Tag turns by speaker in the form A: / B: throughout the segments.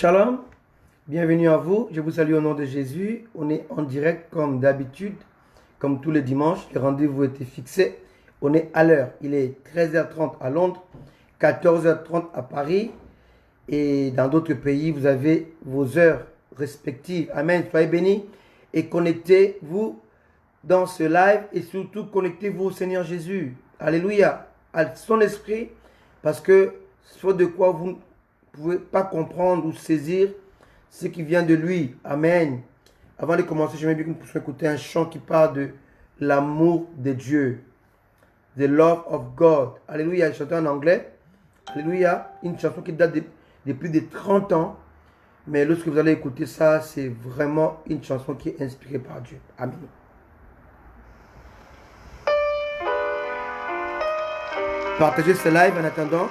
A: Shalom, bienvenue à vous. Je vous salue au nom de Jésus. On est en direct comme d'habitude, comme tous les dimanches. Le rendez-vous était fixé. On est à l'heure. Il est 13h30 à Londres, 14h30 à Paris. Et dans d'autres pays, vous avez vos heures respectives. Amen. Soyez bénis et connectez-vous dans ce live et surtout connectez-vous au Seigneur Jésus. Alléluia. À son esprit, parce que soit de quoi vous ne pouvez pas comprendre ou saisir ce qui vient de lui. Amen. Avant de commencer, j'aimerais bien que nous puissions écouter un chant qui parle de l'amour de Dieu. The love of God. Alléluia. Il chanté en anglais. Alléluia. Une chanson qui date de plus de 30 ans. Mais lorsque vous allez écouter ça, c'est vraiment une chanson qui est inspirée par Dieu. Amen. Partagez ce live en attendant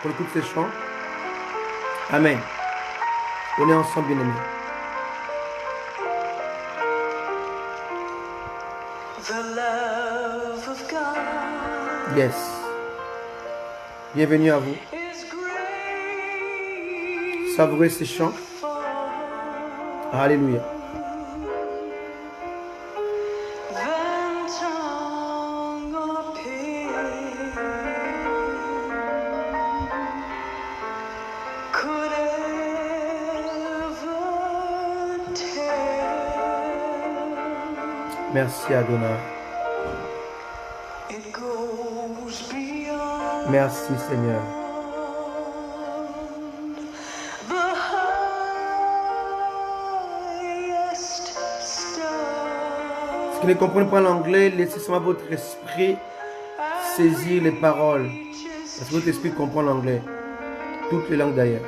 A: qu'on écoute ces chants. Amen. On est ensemble, bien-aimés. Yes. Bienvenue à vous. Savourez ces chants. Alléluia. Merci Adonai. Merci Seigneur. Ce qui ne comprennent pas l'anglais, laissez seulement votre esprit saisir les paroles. Parce que votre esprit comprend l'anglais. Toutes les langues d'ailleurs.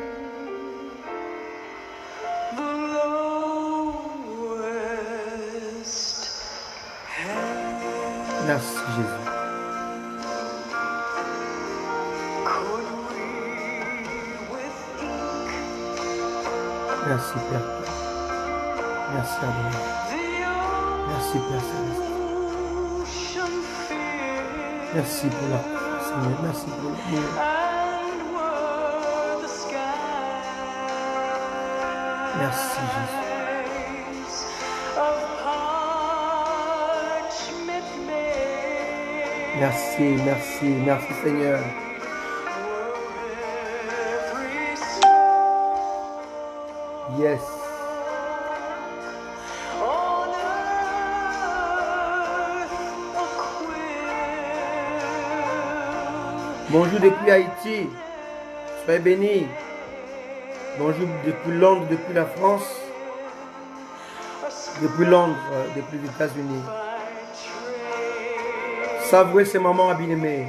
A: Merci Jésus. Merci Père. Merci Adonai. Merci Père Céleste. Merci pour la croix, Seigneur. Merci pour l'amour. Merci Jésus. Merci, merci, merci Seigneur. Yes. Bonjour depuis Haïti. Soyez bénis. Bonjour depuis Londres, depuis la France. Depuis Londres, depuis les États-Unis. Savourez ces moments, bien-aimés.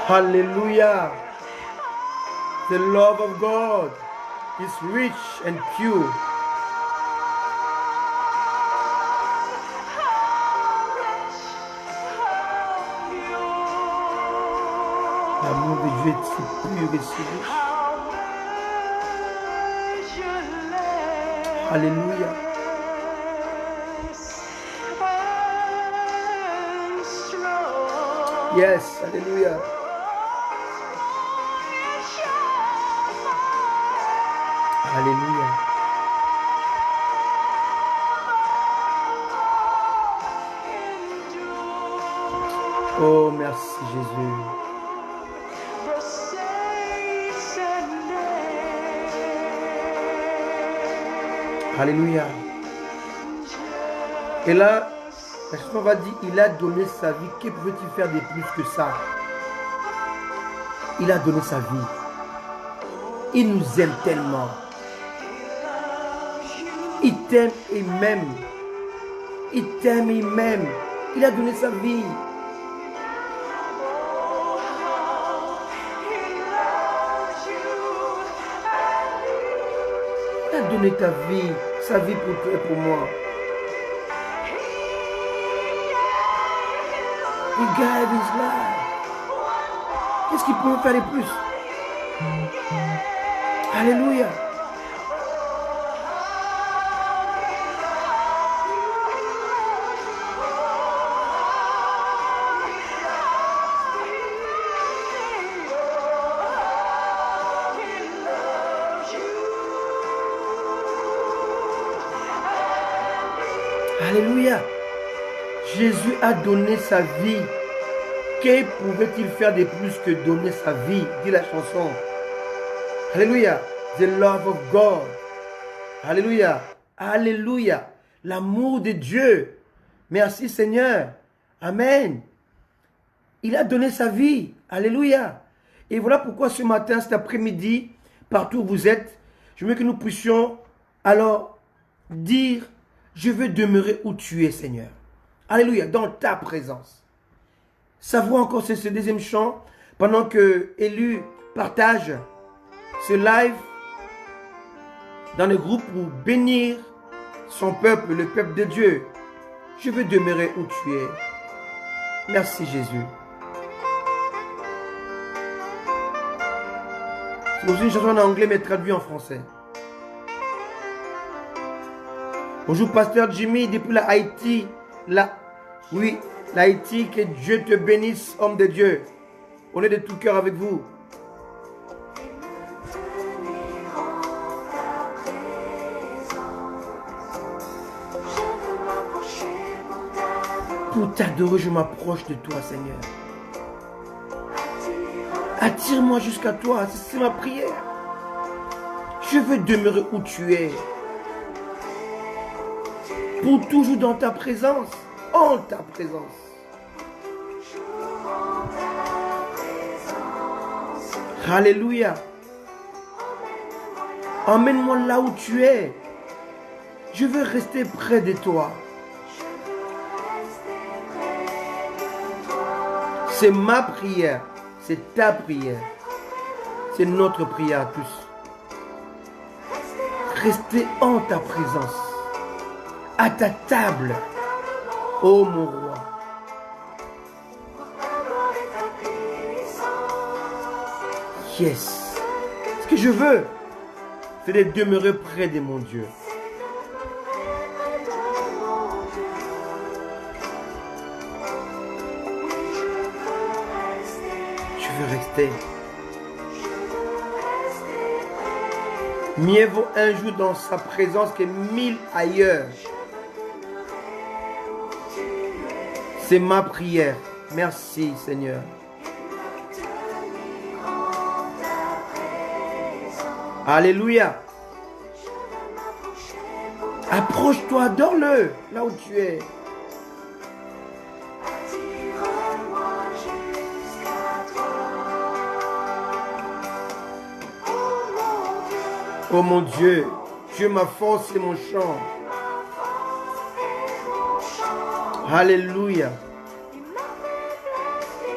A: Hallelujah. The love of God is rich and pure. L'amour de Dieu est si pur et si riche. Alléluia. Yes, alléluia. Alléluia. Oh, merci Jésus. Alléluia. Et là, la chanson va dire, il a donné sa vie. Que pouvait-il faire de plus que ça? Il a donné sa vie. Il nous aime tellement. Il t'aime et m'aime. Il t'aime et m'aime. Il a donné sa vie. Il a donné ta vie, sa vie pour toi et pour moi. He gave his life. Qu'est-ce qu'il peut faire de plus? Alléluia. Alléluia. Jésus a donné sa vie. Que pouvait-il faire de plus que donner sa vie? Dit la chanson. Alléluia. The love of God. Alléluia. Alléluia. L'amour de Dieu. Merci Seigneur. Amen. Il a donné sa vie. Alléluia. Et voilà pourquoi ce matin, cet après-midi, partout où vous êtes, je veux que nous puissions alors dire, je veux demeurer où tu es Seigneur. Alléluia. Dans ta présence. Savoie encore ce deuxième chant pendant que Élu partage ce live dans le groupe pour bénir son peuple, le peuple de Dieu. Je veux demeurer où tu es. Merci Jésus. C'est aussi une chanson en anglais mais traduite en français. Bonjour Pasteur Jimmy depuis la Haïti. Oui, l'Haïti, que Dieu te bénisse, homme de Dieu. On est de tout cœur avec vous. Pour t'adorer, je m'approche de toi, Seigneur. Attire-moi jusqu'à toi, c'est ma prière. Je veux demeurer où tu es. Pour toujours dans ta présence, en ta présence. Alléluia. Emmène-moi là où tu es. Je veux rester près de toi. C'est ma prière. C'est ta prière. C'est notre prière à tous. Rester en ta présence. À ta table. Ô mon roi. Yes. Ce que je veux, c'est de demeurer près de mon Dieu. Je veux rester. Mieux vaut un jour dans sa présence que 1000 ailleurs. C'est ma prière. Merci Seigneur. Alléluia. Approche-toi, adore-le là où tu es. Oh mon Dieu, Dieu ma force et mon chant. Alléluia.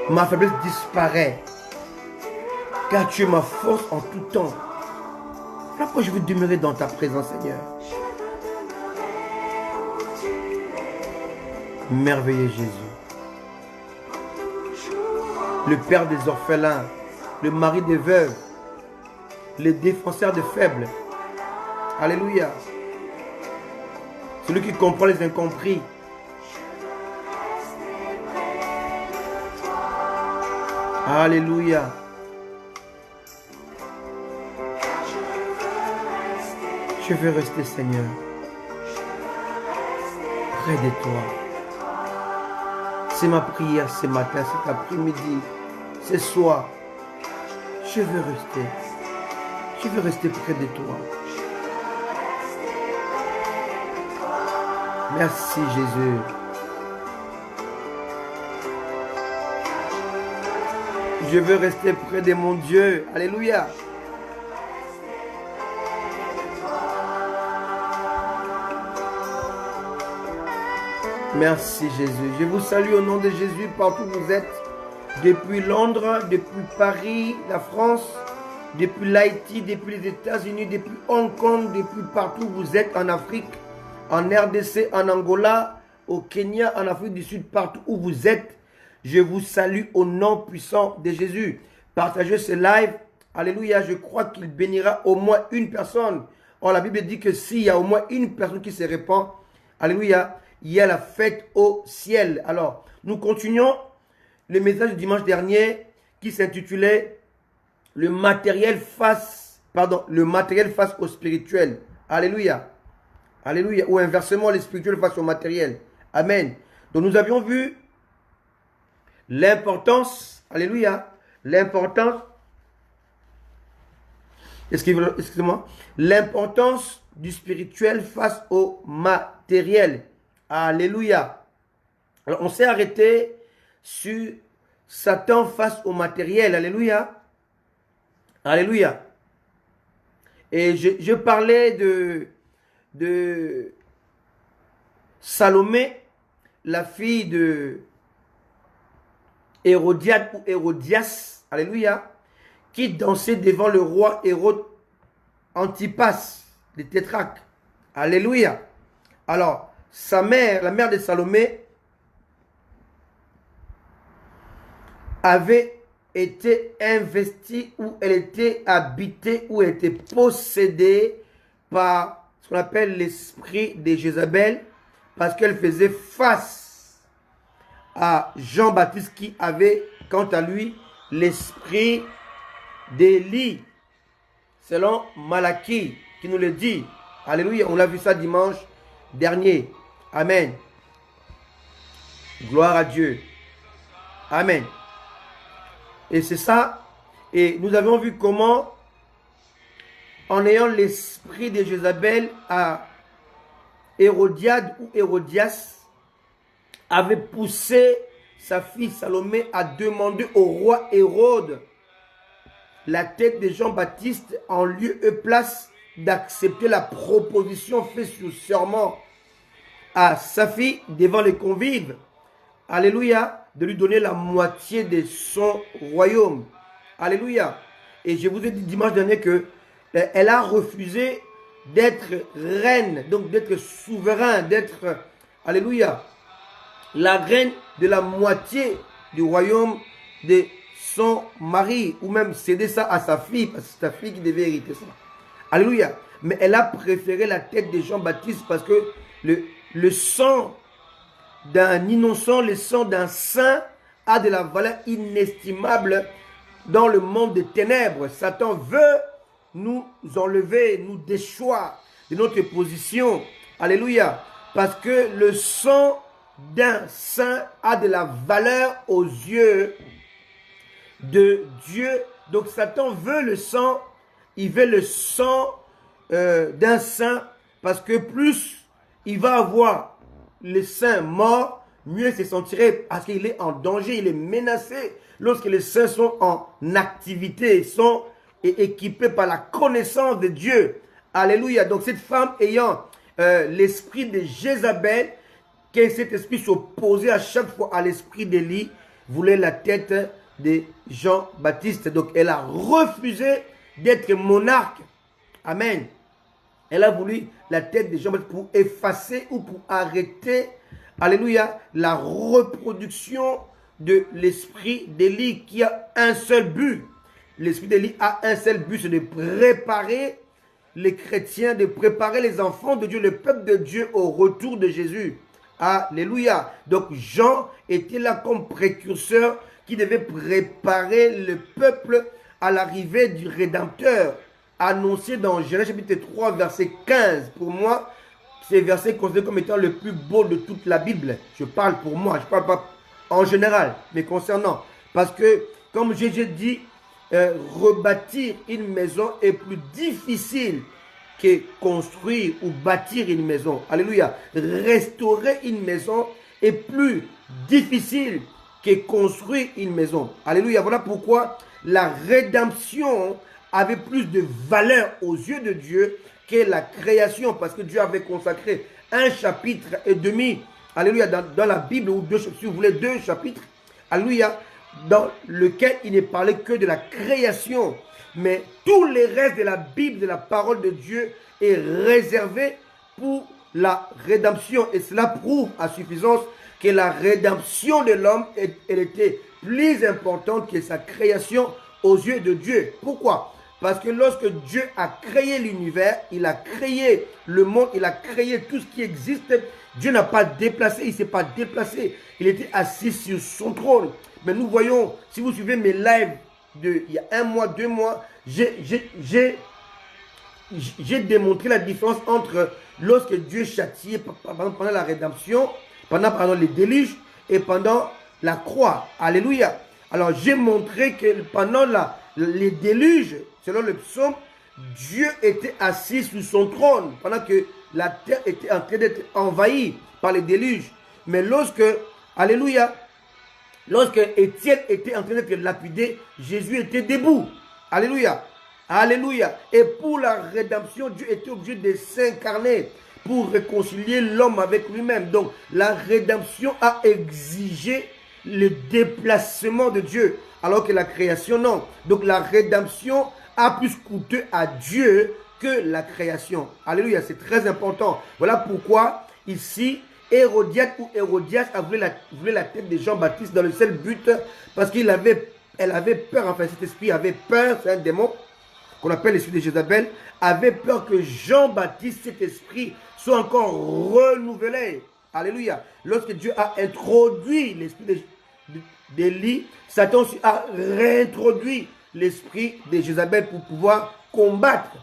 A: Ma faiblesse disparaît. Car tu es ma force en tout temps. Pourquoi je veux demeurer dans ta présence, Seigneur. Merveilleux Jésus. Le Père des orphelins, le mari des veuves, le défenseur des faibles. Alléluia. Celui qui comprend les incompris. Alléluia. Je veux rester, Seigneur, près de toi. C'est ma prière ce matin, cet après-midi, ce soir. Je veux rester. Je veux rester près de toi. Merci Jésus. Je veux rester près de mon Dieu. Alléluia. Merci Jésus. Je vous salue au nom de Jésus partout où vous êtes. Depuis Londres, depuis Paris, la France, depuis l'Haïti, depuis les États-Unis, depuis Hong Kong, depuis partout où vous êtes en Afrique, en RDC, en Angola, au Kenya, en Afrique du Sud, partout où vous êtes. Je vous salue au nom puissant de Jésus. Partagez ce live. Alléluia. Je crois qu'il bénira au moins une personne. Or, la Bible dit que s'il y a au moins une personne qui se répand, alléluia, il y a la fête au ciel. Alors, nous continuons le message du dimanche dernier qui s'intitulait le matériel face au spirituel. Alléluia. Alléluia. Ou inversement, le spirituel face au matériel. Amen. Donc, nous avions vu l'importance, alléluia, l'importance, excusez-moi, l'importance du spirituel face au matériel. Alléluia. Alors, on s'est arrêté sur Satan face au matériel. Alléluia. Alléluia. Et je parlais de Salomé, la fille de Hérodiade ou Hérodias, alléluia, qui dansait devant le roi Hérode Antipas, de Tétraque. Alléluia. Alors, sa mère, la mère de Salomé, avait été investie ou elle était habitée ou elle était possédée par ce qu'on appelle l'esprit de Jézabel parce qu'elle faisait face à Jean-Baptiste qui avait, quant à lui, l'esprit d'Élie, selon Malachie, qui nous le dit. Alléluia, on l'a vu ça dimanche dernier. Amen. Gloire à Dieu. Amen. Et c'est ça. Et nous avons vu comment, en ayant l'esprit de Jézabel, à Hérodiade ou Hérodias, avait poussé sa fille Salomé à demander au roi Hérode la tête de Jean-Baptiste en lieu et place d'accepter la proposition faite sur serment à sa fille devant les convives. Alléluia, de lui donner la moitié de son royaume. Alléluia. Et je vous ai dit dimanche dernier que elle a refusé d'être reine, donc d'être souverain, d'être, alléluia, la reine de la moitié du royaume de son mari, ou même céder ça à sa fille, parce que c'est sa fille qui devait hériter ça. Alléluia. Mais elle a préféré la tête de Jean-Baptiste parce que le sang d'un innocent, le sang d'un saint a de la valeur inestimable dans le monde des ténèbres. Satan veut nous enlever, nous déchoir de notre position. Alléluia. Parce que le sang d'un saint a de la valeur aux yeux de Dieu. Donc Satan veut le sang, il veut le sang d'un saint parce que plus il va avoir le saint mort, mieux se sentirait parce qu'il est en danger, il est menacé. Lorsque les saints sont en activité, sont équipés par la connaissance de Dieu. Alléluia. Donc cette femme ayant l'esprit de Jézabel, que cet esprit s'opposait à chaque fois à l'esprit d'Élie, voulait la tête de Jean-Baptiste. Donc elle a refusé d'être monarque. Amen. Elle a voulu la tête de Jean-Baptiste pour effacer ou pour arrêter, alléluia, la reproduction de l'esprit d'Élie qui a un seul but. L'esprit d'Élie a un seul but, c'est de préparer les chrétiens, de préparer les enfants de Dieu, le peuple de Dieu au retour de Jésus. Alléluia. Donc Jean était là comme précurseur qui devait préparer le peuple à l'arrivée du Rédempteur, annoncé dans Genèse chapitre 3, verset 15. Pour moi, c'est verset considéré comme étant le plus beau de toute la Bible. Je parle pour moi, je ne parle pas en général, mais concernant. Parce que, comme Jésus dit, rebâtir une maison est plus difficile que construire ou bâtir une maison. Alléluia. Restaurer une maison est plus difficile que construire une maison. Alléluia. Voilà pourquoi la rédemption avait plus de valeur aux yeux de Dieu que la création, parce que Dieu avait consacré un chapitre et demi, alléluia, dans la Bible, ou deux, si vous voulez, 2 chapitres, alléluia, dans lequel il ne parlait que de la création. Mais tout le reste de la Bible, de la parole de Dieu, est réservé pour la rédemption. Et cela prouve à suffisance que la rédemption de l'homme, elle était plus importante que sa création aux yeux de Dieu. Pourquoi? Parce que lorsque Dieu a créé l'univers, il a créé le monde, il a créé tout ce qui existe, Dieu n'a pas déplacé, il ne s'est pas déplacé. Il était assis sur son trône. Mais nous voyons, si vous suivez mes lives il y a 1 mois, 2 mois, j'ai démontré la différence entre lorsque Dieu châtiait pendant la rédemption, pendant les déluges et pendant la croix. Alléluia. Alors j'ai montré que pendant les déluges, selon le psaume, Dieu était assis sur son trône pendant que la terre était en train d'être envahie par les déluges. Mais alléluia, lorsque Étienne était en train d'être lapidé, Jésus était debout. Alléluia. Alléluia. Et pour la rédemption, Dieu était obligé de s'incarner pour réconcilier l'homme avec lui-même. Donc la rédemption a exigé le déplacement de Dieu, alors que la création, non. Donc la rédemption a plus coûté à Dieu que la création. Alléluia, c'est très important. Voilà pourquoi ici, Hérodiade voulu la tête de Jean-Baptiste dans le seul but, parce qu'elle avait peur, enfin cet esprit avait peur, c'est un démon qu'on appelle l'esprit de Jézabel, avait peur que Jean-Baptiste, cet esprit, soit encore renouvelé. Alléluia. Lorsque Dieu a introduit l'esprit d'Élie, Satan a réintroduit l'esprit de Jézabel pour pouvoir combattre.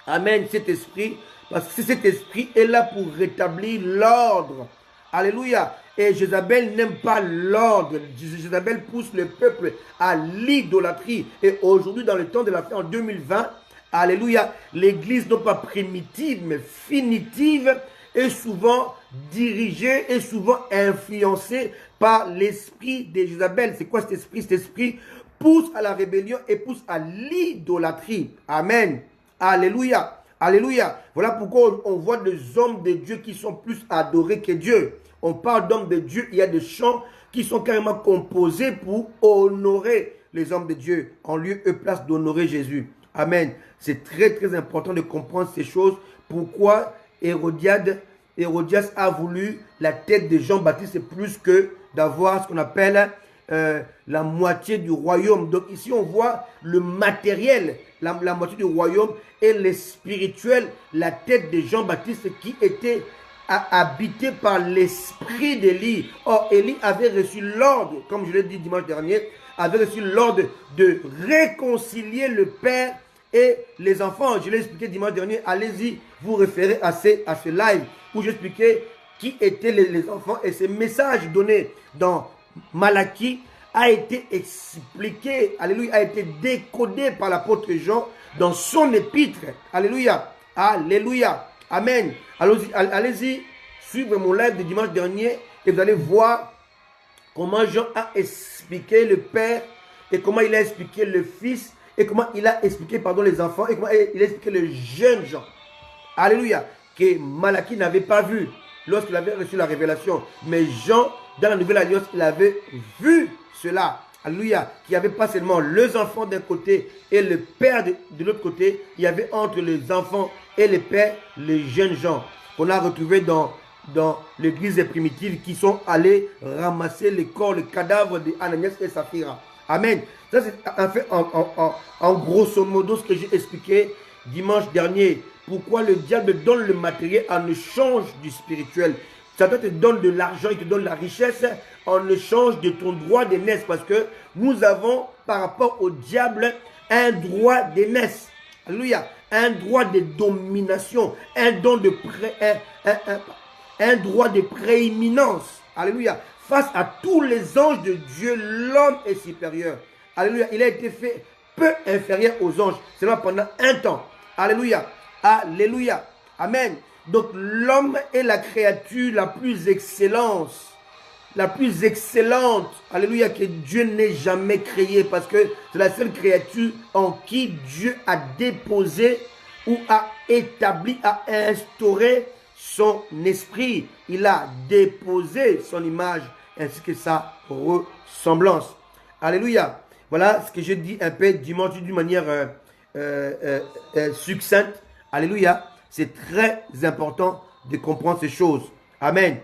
A: Amen, cet esprit, parce que cet esprit est là pour rétablir l'ordre. Alléluia. Et Jézabel n'aime pas l'ordre. Jézabel pousse le peuple à l'idolâtrie. Et aujourd'hui, dans le temps de la fin, en 2020, alléluia, l'église non pas primitive, mais finitive, est souvent dirigée et souvent influencée par l'esprit de Jézabel. C'est quoi cet esprit? Cet esprit pousse à la rébellion et pousse à l'idolâtrie. Amen. Alléluia. Alléluia. Voilà pourquoi on voit des hommes de Dieu qui sont plus adorés que Dieu. On parle d'hommes de Dieu, il y a des chants qui sont carrément composés pour honorer les hommes de Dieu, en lieu et place d'honorer Jésus. Amen. C'est très très important de comprendre ces choses. Pourquoi Hérodias a voulu la tête de Jean-Baptiste plus que d'avoir ce qu'on appelle la moitié du royaume. Donc ici on voit le matériel, la moitié du royaume, et le spirituel, la tête de Jean-Baptiste qui était habité par l'esprit d'Élie. Or, Élie avait reçu l'ordre, comme je l'ai dit dimanche dernier, avait reçu l'ordre de réconcilier le père et les enfants. Je l'ai expliqué dimanche dernier. Allez-y, vous référez à ce live où j'expliquais qui étaient les enfants, et ce message donné dans Malachie a été expliqué, alléluia, a été décodé par l'apôtre Jean dans son épître. Alléluia. Alléluia. Amen. Allez-y, suivez mon live de dimanche dernier et vous allez voir comment Jean a expliqué le Père et comment il a expliqué le Fils et comment il a expliqué, les enfants et comment il a expliqué le jeune Jean. Alléluia. Que Malachie n'avait pas vu lorsqu'il avait reçu la révélation. Mais Jean, dans la Nouvelle Alliance, il avait vu cela. Alléluia. Qu'il n'y avait pas seulement les enfants d'un côté et le Père de l'autre côté. Il y avait entre les enfants et les pères, les jeunes gens qu'on a retrouvés dans l'église primitive qui sont allés ramasser les corps, le cadavre d'Ananias et Saphira. Amen. Ça, c'est en fait, en grosso modo, ce que j'ai expliqué dimanche dernier. Pourquoi le diable donne le matériel en échange du spirituel. Satan te donne de l'argent, il te donne la richesse en échange de ton droit d'aînesse. Parce que nous avons, par rapport au diable, un droit d'aînesse. Alléluia. Un droit de domination, un droit de prééminence. Alléluia. Face à tous les anges de Dieu, l'homme est supérieur. Alléluia. Il a été fait peu inférieur aux anges. Seulement pendant un temps. Alléluia. Alléluia. Amen. Donc l'homme est la créature la plus excellente. La plus excellente, alléluia, que Dieu n'ait jamais créée, parce que c'est la seule créature en qui Dieu a déposé ou a établi, a instauré son esprit. Il a déposé son image ainsi que sa ressemblance. Alléluia. Voilà ce que je dis un peu dimanche d'une manière succincte. Alléluia. C'est très important de comprendre ces choses. Amen.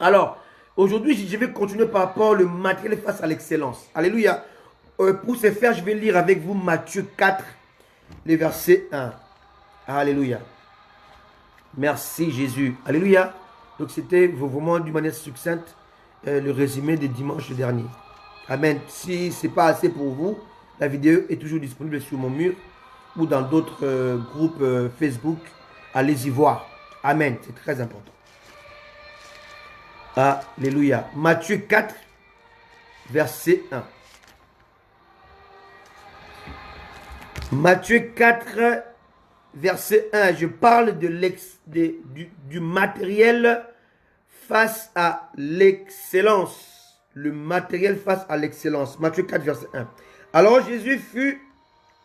A: Alors, aujourd'hui, je vais continuer par rapport au matériel face à l'excellence. Alléluia. Pour ce faire, je vais lire avec vous Matthieu 4, le verset 1. Alléluia. Merci Jésus. Alléluia. Donc c'était vraiment d'une manière succincte le résumé de dimanche dernier. Amen. Si ce n'est pas assez pour vous, la vidéo est toujours disponible sur mon mur ou dans d'autres groupes Facebook. Allez-y voir. Amen. C'est très important. Alléluia. Matthieu 4, verset 1. Matthieu 4, verset 1. Je parle du matériel face à l'excellence. Le matériel face à l'excellence. Matthieu 4, verset 1. Alors Jésus fut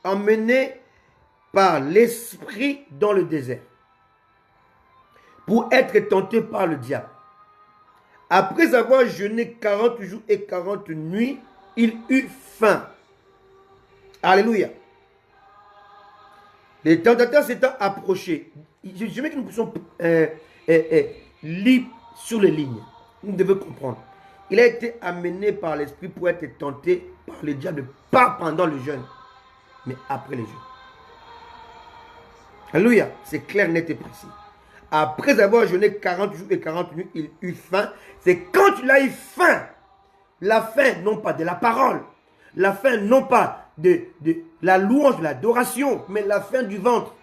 A: emmené par l'Esprit dans le désert pour être tenté par le diable. Après avoir jeûné 40 jours et 40 nuits, il eut faim. Alléluia. Les tentateurs s'étant approchés. Je mets que nous puissions lire sur les lignes. Nous devons comprendre. Il a été amené par l'Esprit pour être tenté par le diable, pas pendant le jeûne, mais après le jeûne. Alléluia. C'est clair, net et précis. Après avoir jeûné 40 jours et 40 nuits, il eut faim. C'est quand il a eu faim. La faim, non pas de la parole. La faim, non pas de la louange, de l'adoration, mais la faim du ventre.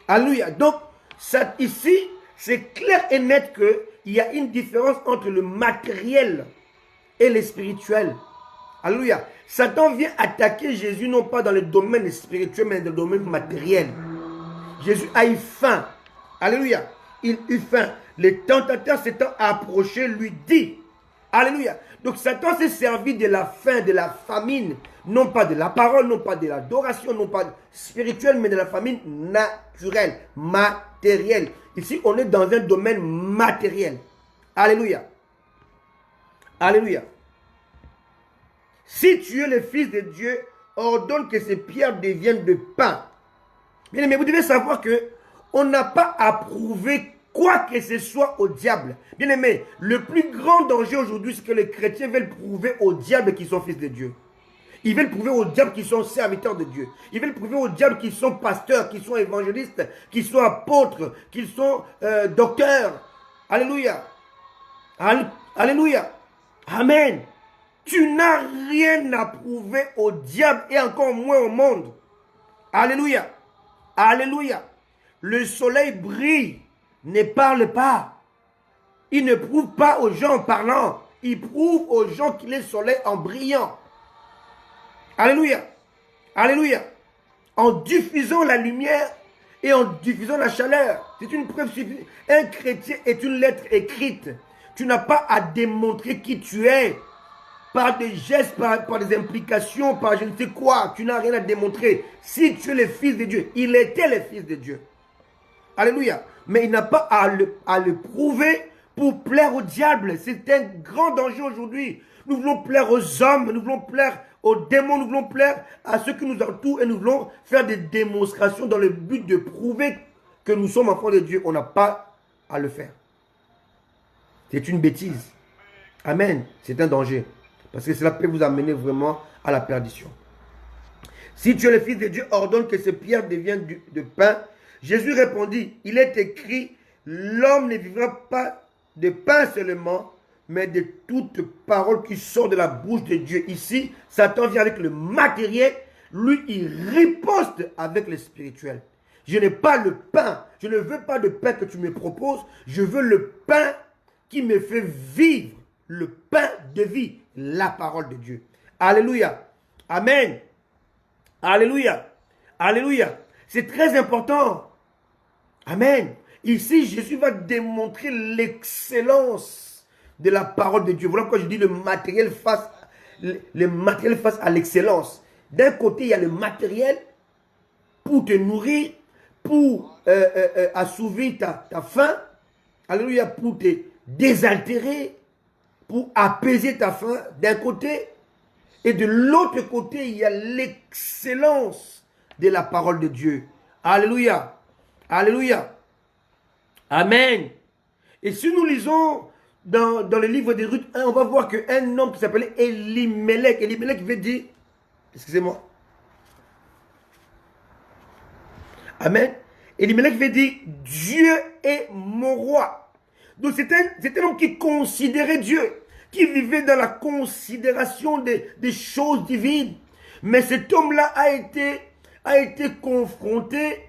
A: Alléluia. Donc, ça, ici, c'est clair et net qu'il y a une différence entre le matériel et le spirituel. Alléluia. Satan vient attaquer Jésus, non pas dans le domaine spirituel, mais dans le domaine matériel. Jésus a eu faim. Alléluia. Il eut faim. Les tentateurs s'étant approchés lui dit. Alléluia. Donc Satan s'est servi de la faim, de la famine. Non pas de la parole, non pas de l'adoration, non pas spirituelle, mais de la famine naturelle, matérielle. Ici, on est dans un domaine matériel. Alléluia. Alléluia. Si tu es le Fils de Dieu, ordonne que ces pierres deviennent de pain. Bien aimé, vous devez savoir que on n'a pas à prouver quoi que ce soit au diable. Bien aimé, le plus grand danger aujourd'hui, c'est que les chrétiens veulent prouver au diable qu'ils sont fils de Dieu. Ils veulent prouver au diable qu'ils sont serviteurs de Dieu. Ils veulent prouver au diable qu'ils sont pasteurs, qu'ils sont évangélistes, qu'ils sont apôtres, qu'ils sont docteurs. Alléluia. Alléluia. Amen. Tu n'as rien à prouver au diable et encore moins au monde. Alléluia. Alléluia. Le soleil brille, ne parle pas. Il ne prouve pas aux gens en parlant. Il prouve aux gens qu'il est soleil en brillant. Alléluia. Alléluia. En diffusant la lumière et en diffusant la chaleur. C'est une preuve suffisante. Un chrétien est une lettre écrite. Tu n'as pas à démontrer qui tu es. Par des gestes, par des implications, par je ne sais quoi. Tu n'as rien à démontrer. Si tu es le Fils de Dieu, il était le Fils de Dieu. Alléluia. Mais il n'a pas à le prouver pour plaire au diable. C'est un grand danger aujourd'hui. Nous voulons plaire aux hommes, nous voulons plaire aux démons, nous voulons plaire à ceux qui nous entourent et nous voulons faire des démonstrations dans le but de prouver que nous sommes enfants de Dieu. On n'a pas à le faire. C'est une bêtise. Amen. C'est un danger. Parce que cela peut vous amener vraiment à la perdition. Si tu es le Fils de Dieu, ordonne que ces pierres deviennent de pain. Jésus répondit, il est écrit, l'homme ne vivra pas de pain seulement, mais de toute parole qui sort de la bouche de Dieu. Ici, Satan vient avec le matériel, lui, il riposte avec le spirituel. Je n'ai pas le pain, je ne veux pas de pain que tu me proposes, je veux le pain qui me fait vivre, le pain de vie, la parole de Dieu. Alléluia. Amen. Alléluia. Alléluia. C'est très important. Amen. Ici, Jésus va démontrer l'excellence de la parole de Dieu. Voilà pourquoi je dis le matériel face à l'excellence. D'un côté, il y a le matériel pour te nourrir, pour assouvir ta faim. Alléluia, pour te désaltérer, pour apaiser ta faim d'un côté. Et de l'autre côté, il y a l'excellence de la parole de Dieu. Alléluia. Alléluia. Amen. Et si nous lisons dans le livre de Ruth 1, on va voir qu'un homme qui s'appelait Elimelech. Elimelech veut dire, excusez-moi. Amen. Elimelech veut dire, Dieu est mon roi. Donc c'est un homme qui considérait Dieu, qui vivait dans la considération des choses divines. Mais cet homme-là a été confronté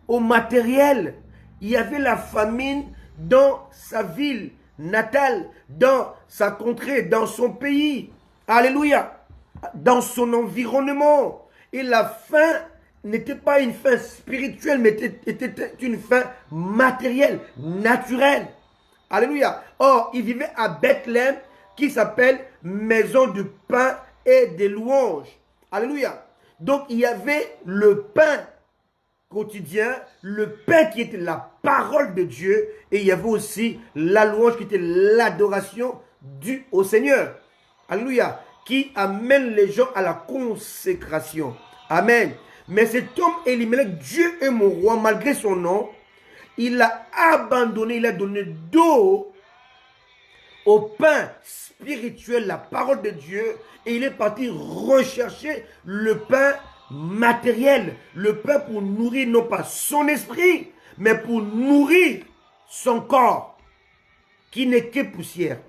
A: au matériel. Il y avait la famine dans sa ville natale, dans sa contrée, dans son pays. Alléluia. Dans son environnement. Et la faim n'était pas une faim spirituelle, mais était une faim matérielle, naturelle. Alléluia. Or, il vivait à Bethléem, qui s'appelle maison de pain et de louanges. Alléluia. Donc, il y avait le pain quotidien, le pain qui était la parole de Dieu, et il y avait aussi la louange qui était l'adoration due au Seigneur. Alléluia. Qui amène les gens à la consécration. Amen. Mais cet homme Elimelech, Dieu est mon roi, malgré son nom, il a abandonné, il a donné dos au pain spirituel, la parole de Dieu, et il est parti rechercher le pain matériel, le pain pour nourrir non pas son esprit, mais pour nourrir son corps, qui n'est que poussière.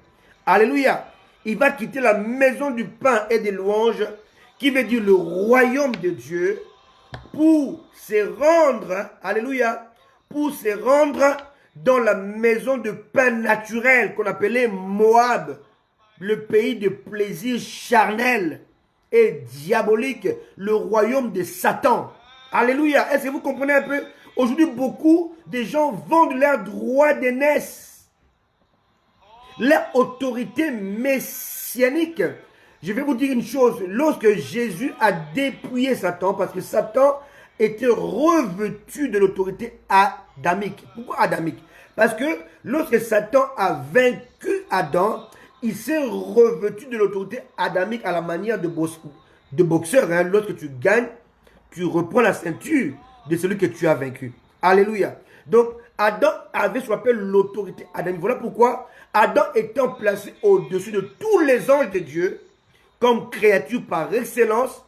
A: Alléluia. Il va quitter la maison du pain et des louanges, qui veut dire le royaume de Dieu, pour se rendre, alléluia, pour se rendre dans la maison de pain naturel qu'on appelait Moab, le pays de plaisir charnel et diabolique, le royaume de Satan. Alléluia. Est-ce que vous comprenez un peu? Aujourd'hui, beaucoup de gens vendent leur droit d'aînesse, leur autorité messianique. Je vais vous dire une chose. Lorsque Jésus a dépouillé Satan, parce que Satan était revêtu de l'autorité adamique. Pourquoi adamique? Parce que lorsque Satan a vaincu Adam, il s'est revêtu de l'autorité adamique à la manière de boxeur. Hein. Lorsque tu gagnes, tu reprends la ceinture de celui que tu as vaincu. Alléluia. Donc, Adam avait ce qu'on appelle l'autorité adamique. Voilà pourquoi Adam étant placé au-dessus de tous les anges de Dieu, comme créature par excellence,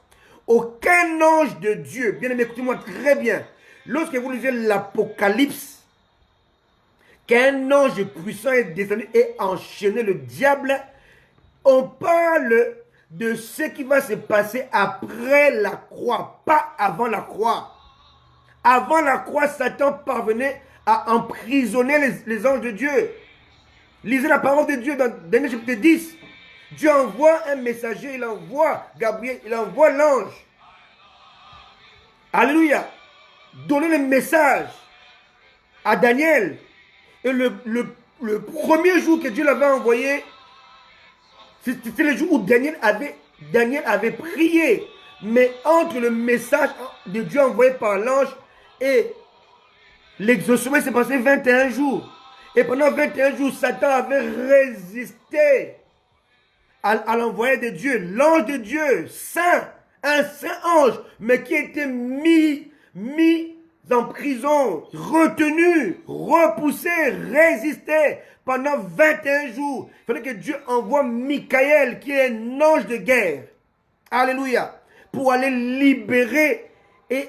A: aucun ange de Dieu, bien aimé, écoutez-moi très bien, lorsque vous lisez l'Apocalypse, qu'un ange puissant est descendu et enchaîné le diable, on parle de ce qui va se passer après la croix, pas avant la croix. Avant la croix, Satan parvenait à emprisonner les anges de Dieu. Lisez la parole de Dieu dans Daniel chapitre 10. Dieu envoie un messager, il envoie Gabriel, il envoie l'ange. Alléluia. Donner le message à Daniel. Et le premier jour que Dieu l'avait envoyé, c'était le jour où Daniel avait prié. Mais entre le message de Dieu envoyé par l'ange et l'exaucement, s'est passé 21 jours. Et pendant 21 jours, Satan avait résisté à l'envoyé de Dieu, l'ange de Dieu, saint, un saint ange, mais qui était mis en prison, retenu, repoussé, résisté pendant 21 jours. Il fallait que Dieu envoie Michael, qui est un ange de guerre. Alléluia. Pour aller libérer et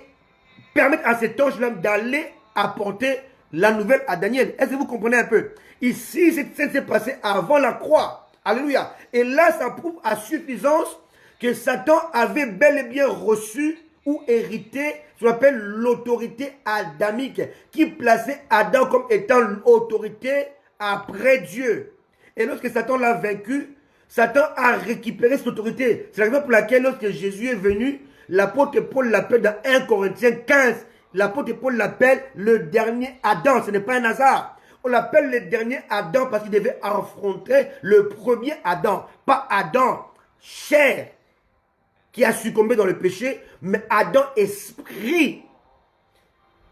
A: permettre à cet ange-là d'aller apporter la nouvelle à Daniel. Est-ce que vous comprenez un peu? Ici, ça s'est passé avant la croix. Alléluia. Et là, ça prouve à suffisance que Satan avait bel et bien reçu ou hérité ce qu'on appelle l'autorité adamique, qui plaçait Adam comme étant l'autorité après Dieu. Et lorsque Satan l'a vaincu, Satan a récupéré cette autorité. C'est la raison pour laquelle lorsque Jésus est venu, l'apôtre Paul l'appelle dans 1 Corinthiens 15. l'apôtre Paul l'appelle le dernier Adam. Ce n'est pas un hasard. On l'appelle le dernier Adam parce qu'il devait affronter le premier Adam. Pas Adam, chair, qui a succombé dans le péché, mais Adam, esprit.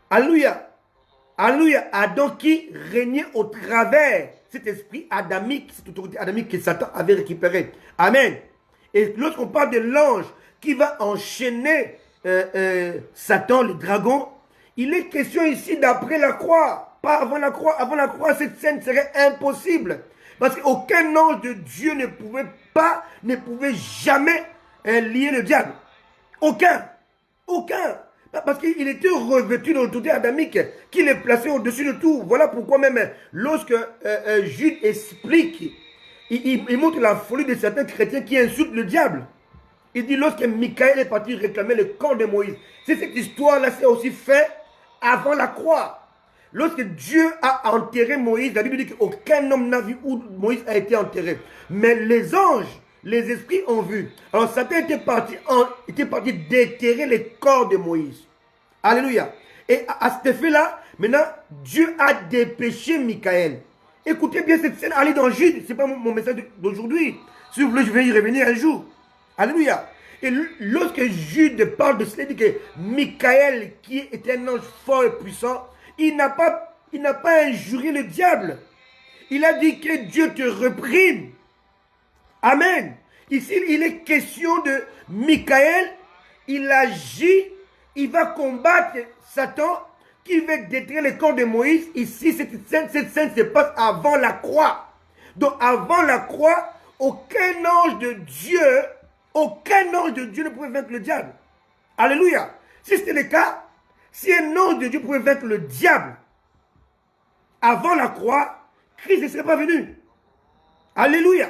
A: Alléluia. Alléluia. Adam qui régnait au travers cet esprit adamique, cette autorité adamique que Satan avait récupéré. Amen. Et lorsqu'on parle de l'ange qui va enchaîner Satan, le dragon, il est question ici d'après la croix, pas avant la croix. Avant la croix, cette scène serait impossible. Parce qu'aucun ange de Dieu ne pouvait jamais lier le diable. Aucun. Parce qu'il était revêtu de l'autorité adamique, qu'il est placé au-dessus de tout. Voilà pourquoi même, lorsque Jude explique, il montre la folie de certains chrétiens qui insultent le diable. Il dit, lorsque Michael est parti réclamer le corps de Moïse, c'est cette histoire-là, c'est aussi fait avant la croix. Lorsque Dieu a enterré Moïse, la Bible dit qu'aucun homme n'a vu où Moïse a été enterré. Mais les anges, les esprits ont vu. Alors Satan était parti déterrer les corps de Moïse. Alléluia. Et à cet effet-là, maintenant, Dieu a dépêché Michael. Écoutez bien cette scène, allez dans Jude, ce n'est pas mon message d'aujourd'hui. Si vous voulez, je vais y revenir un jour. Alléluia. Et lorsque Jude parle de cela, il dit que Michael, qui est un ange fort et puissant, il n'a pas injurié le diable. Il a dit que Dieu te reprime. Amen. Ici, il est question de Michael. Il agit, il va combattre Satan qui veut détruire le corps de Moïse. Ici, cette scène se passe avant la croix. Donc, avant la croix, aucun ange de Dieu ne pouvait vaincre le diable. Alléluia. Si c'était le cas, si un ange de Dieu pouvait vaincre le diable avant la croix, Christ ne serait pas venu. Alléluia.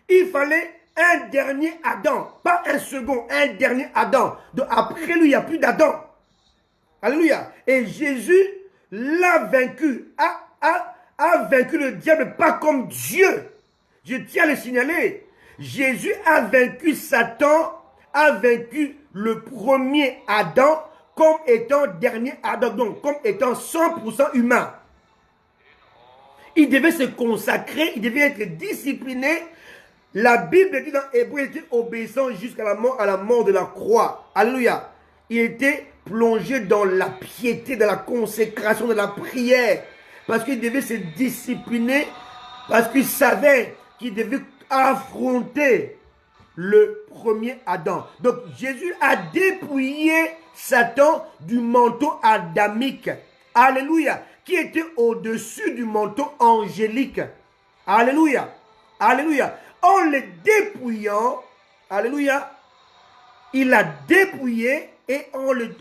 A: Il fallait un dernier Adam, pas un second, un dernier Adam. Donc après lui, il n'y a plus d'Adam. Alléluia. Et Jésus l'a vaincu, a vaincu le diable, pas comme Dieu. Je tiens à le signaler. Jésus a vaincu Satan, a vaincu le premier Adam comme étant dernier Adam, donc comme étant 100% humain. Il devait se consacrer, il devait être discipliné. La Bible dit dans Hébreu, il était obéissant jusqu'à la mort de la croix. Alléluia. Il était plongé dans la piété, dans la consécration, dans la prière. Parce qu'il devait se discipliner, parce qu'il savait qu'il devait affronter le premier Adam. Donc Jésus a dépouillé Satan du manteau adamique. Alléluia. Qui était au-dessus du manteau angélique. Alléluia. Alléluia. En le dépouillant, alléluia, il a dépouillé et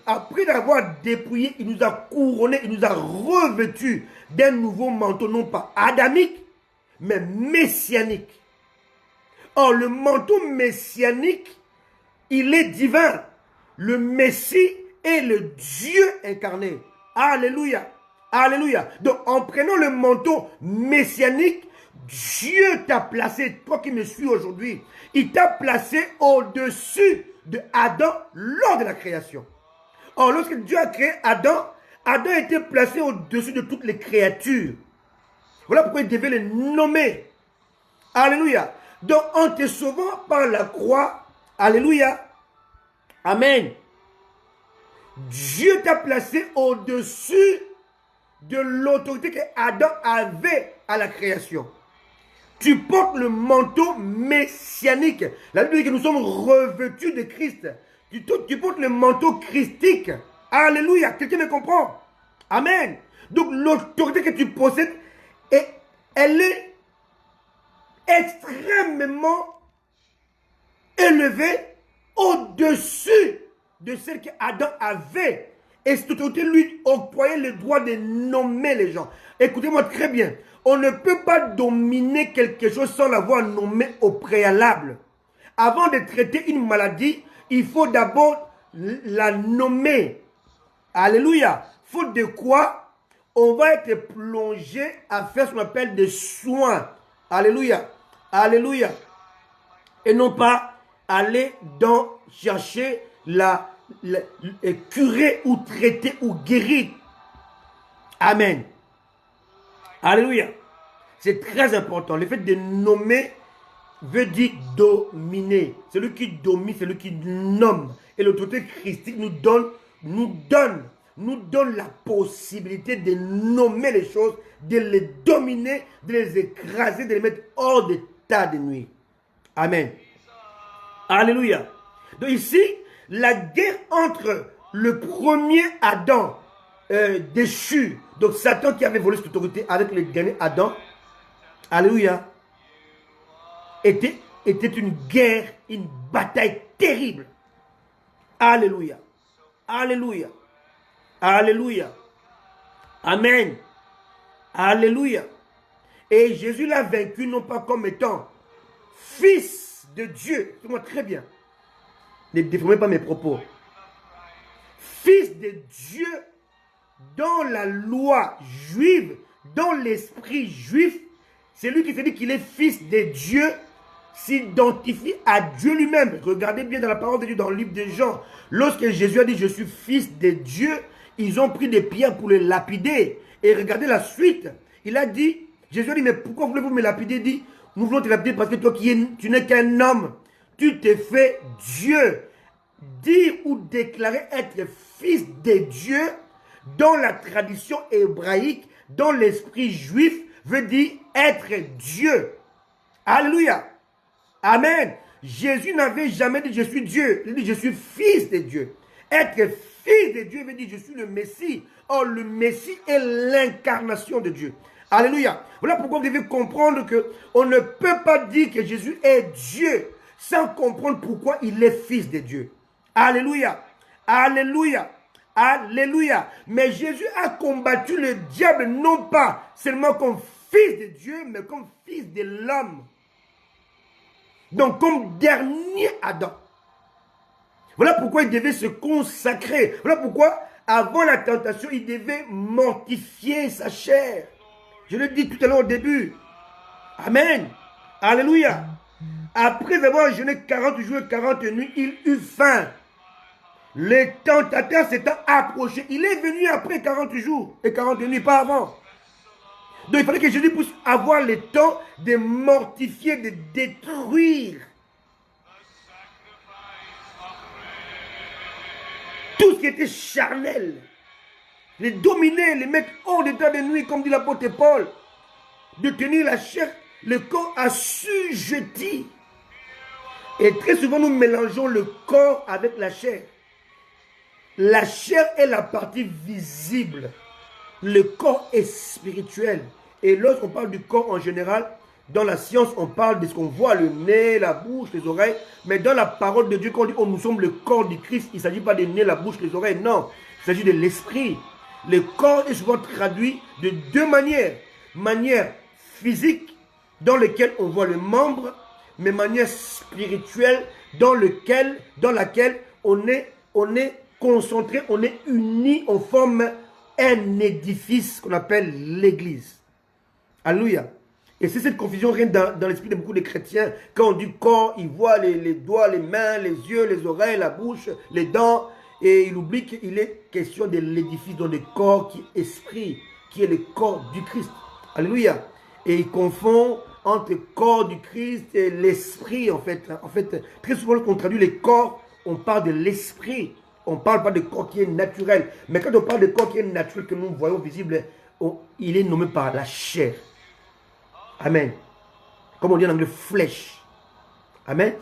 A: après l'avoir dépouillé, il nous a couronné, il nous a revêtus d'un nouveau manteau, non pas adamique, mais messianique. Or, le manteau messianique, il est divin. Le Messie est le Dieu incarné. Alléluia. Alléluia. Donc, en prenant le manteau messianique, Dieu t'a placé, toi qui me suis aujourd'hui, il t'a placé au-dessus de Adam lors de la création. Or, lorsque Dieu a créé Adam, Adam était placé au-dessus de toutes les créatures. Voilà pourquoi il devait les nommer. Alléluia. Donc, en te sauvant par la croix, alléluia, amen, Dieu t'a placé au-dessus de l'autorité que Adam avait à la création. Tu portes le manteau messianique. La Bible dit que nous sommes revêtus de Christ. Tu portes le manteau christique. Alléluia. Quelqu'un me comprend? Amen. Donc l'autorité que tu possèdes, elle est extrêmement élevée au-dessus de celle qu'Adam avait. Et cette autorité lui octroyait le droit de nommer les gens. Écoutez-moi très bien. On ne peut pas dominer quelque chose sans l'avoir nommé au préalable. Avant de traiter une maladie, il faut d'abord la nommer. Alléluia. Faute de quoi, on va être plongé à faire ce qu'on appelle des soins. Alléluia. Alléluia. Et non pas aller chercher curer ou traiter ou guérir. Amen. Alléluia. C'est très important. Le fait de nommer veut dire dominer. Celui qui domine, celui qui nomme. Et l'autorité christique nous donne la possibilité de nommer les choses, de les dominer, de les écraser, de les mettre hors d'état de nuit. Amen. Alléluia. Donc ici, la guerre entre le premier Adam déchu, donc Satan qui avait volé cette autorité avec le dernier Adam, alléluia, était une guerre, une bataille terrible. Alléluia. Alléluia. Alléluia. Amen. Alléluia. Et Jésus l'a vaincu non pas comme étant fils de Dieu. Écoutez-moi très bien. Ne déformez pas mes propos. Fils de Dieu dans la loi juive, dans l'esprit juif, c'est lui qui se dit qu'il est fils de Dieu, s'identifie à Dieu lui-même. Regardez bien dans la parole de Dieu, dans le livre de Jean. Lorsque Jésus a dit « Je suis fils de Dieu », ils ont pris des pierres pour le lapider. Et regardez la suite. Il a dit, Jésus a dit « Mais pourquoi voulez-vous me lapider ?» Il dit « Nous voulons te lapider parce que toi tu n'es qu'un homme. Tu t'es fait Dieu. » Dire ou déclarer être fils de Dieu dans la tradition hébraïque, dans l'esprit juif, veut dire être Dieu. Alléluia. Amen. Jésus n'avait jamais dit je suis Dieu. Il dit je suis fils de Dieu. Être fils de Dieu veut dire je suis le Messie. Or le Messie est l'incarnation de Dieu. Alléluia. Voilà pourquoi vous devez comprendre que on ne peut pas dire que Jésus est Dieu sans comprendre pourquoi il est fils de Dieu. Alléluia. Alléluia. Alléluia. Mais Jésus a combattu le diable non pas seulement comme fils de Dieu, mais comme fils de l'homme. Donc comme dernier Adam. Voilà pourquoi il devait se consacrer. Voilà pourquoi avant la tentation, il devait mortifier sa chair. Je l'ai dit tout à l'heure au début. Amen. Alléluia. Après avoir jeûné 40 jours et 40 nuits, il eut faim. Le tentateur s'étant approché. Il est venu après 40 jours et 40 nuits, pas avant. Donc il fallait que Jésus puisse avoir le temps de mortifier, de détruire tout ce qui était charnel. Les dominer, les mettre hors d'état de nuit, comme dit l'apôtre Paul. De tenir la chair, le corps assujetti. Et très souvent nous mélangeons le corps avec la chair. La chair est la partie visible. Le corps est spirituel. Et lorsqu'on parle du corps en général, dans la science, on parle de ce qu'on voit, le nez, la bouche, les oreilles. Mais dans la parole de Dieu, quand on dit oh, nous sommes le corps du Christ, il ne s'agit pas du nez, la bouche, les oreilles. Non, il s'agit de l'esprit. Le corps est souvent traduit de deux manières. Manière physique, dans laquelle on voit le membre, mais manière spirituelle, dans laquelle on est concentré, on est unis, on forme un édifice qu'on appelle l'église. Alléluia. Et c'est cette confusion règne dans l'esprit de beaucoup de chrétiens. Quand on dit corps, ils voient les doigts, les mains, les yeux, les oreilles, la bouche, les dents. Et il oublie qu'il est question de l'édifice dans le corps qui est esprit, qui est le corps du Christ. Alléluia. Et il confond entre le corps du Christ et l'esprit en fait. En fait, très souvent quand on traduit les corps, on parle de l'esprit. On ne parle pas de corps qui est naturel. Mais quand on parle de corps qui est naturel, que nous voyons visible, il est nommé par la chair. Amen. Comme on dit en anglais, flesh. Amen.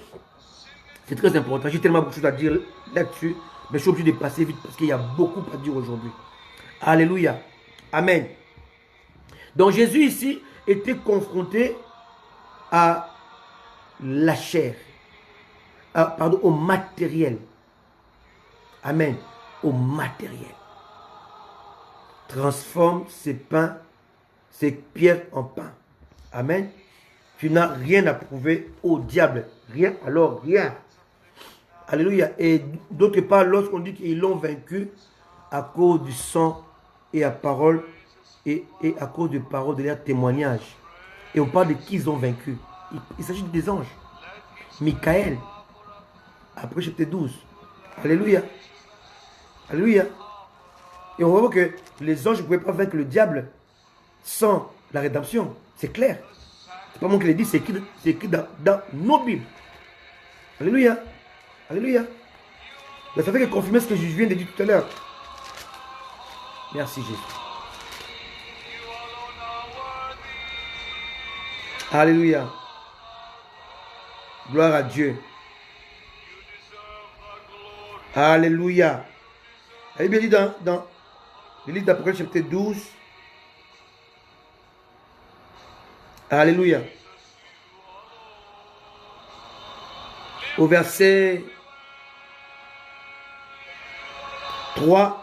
A: C'est très important. J'ai tellement beaucoup de choses à dire là-dessus. Mais je suis obligé de passer vite parce qu'il y a beaucoup à dire aujourd'hui. Alléluia. Amen. Donc Jésus ici était confronté à la chair. Au matériel. Amen. Au matériel. Transforme ces pains, ces pierres en pain. Amen. Tu n'as rien à prouver au diable. Rien, alors rien. Alléluia. Et d'autre part, lorsqu'on dit qu'ils l'ont vaincu à cause du sang et à parole et à cause de paroles de leur témoignage. Et on parle de qui ils ont vaincu. Il s'agit des anges. Michael. Après chapitre 12. Alléluia. Alléluia. Et on voit que les anges ne pouvaient pas vaincre le diable sans la rédemption. C'est clair. C'est pas moi qui l'ai dit, c'est écrit dans nos Bibles. Alléluia. Alléluia. Mais ça fait que confirmer ce que je viens de dire tout à l'heure. Merci Jésus. Alléluia. Gloire à Dieu. Alléluia. La Bible dit dans le livre d'Apocalypse chapitre 12. Alléluia. Au verset 3,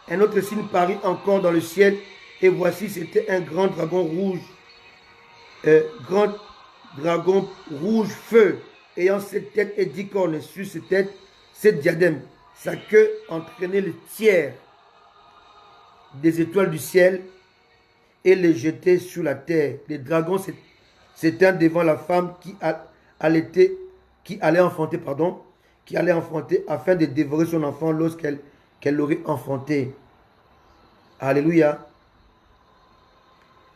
A: un autre signe parut encore dans le ciel, et voici, c'était un grand dragon rouge, feu, ayant 7 têtes et 10 cornes, sur ses têtes, 7 diadèmes. Sa queue entraînait le tiers des étoiles du ciel et les jetait sur la terre. Les dragons s'éteignent devant la femme qui allait enfanter afin de dévorer son enfant lorsqu'elle l'aurait enfanté. Alléluia.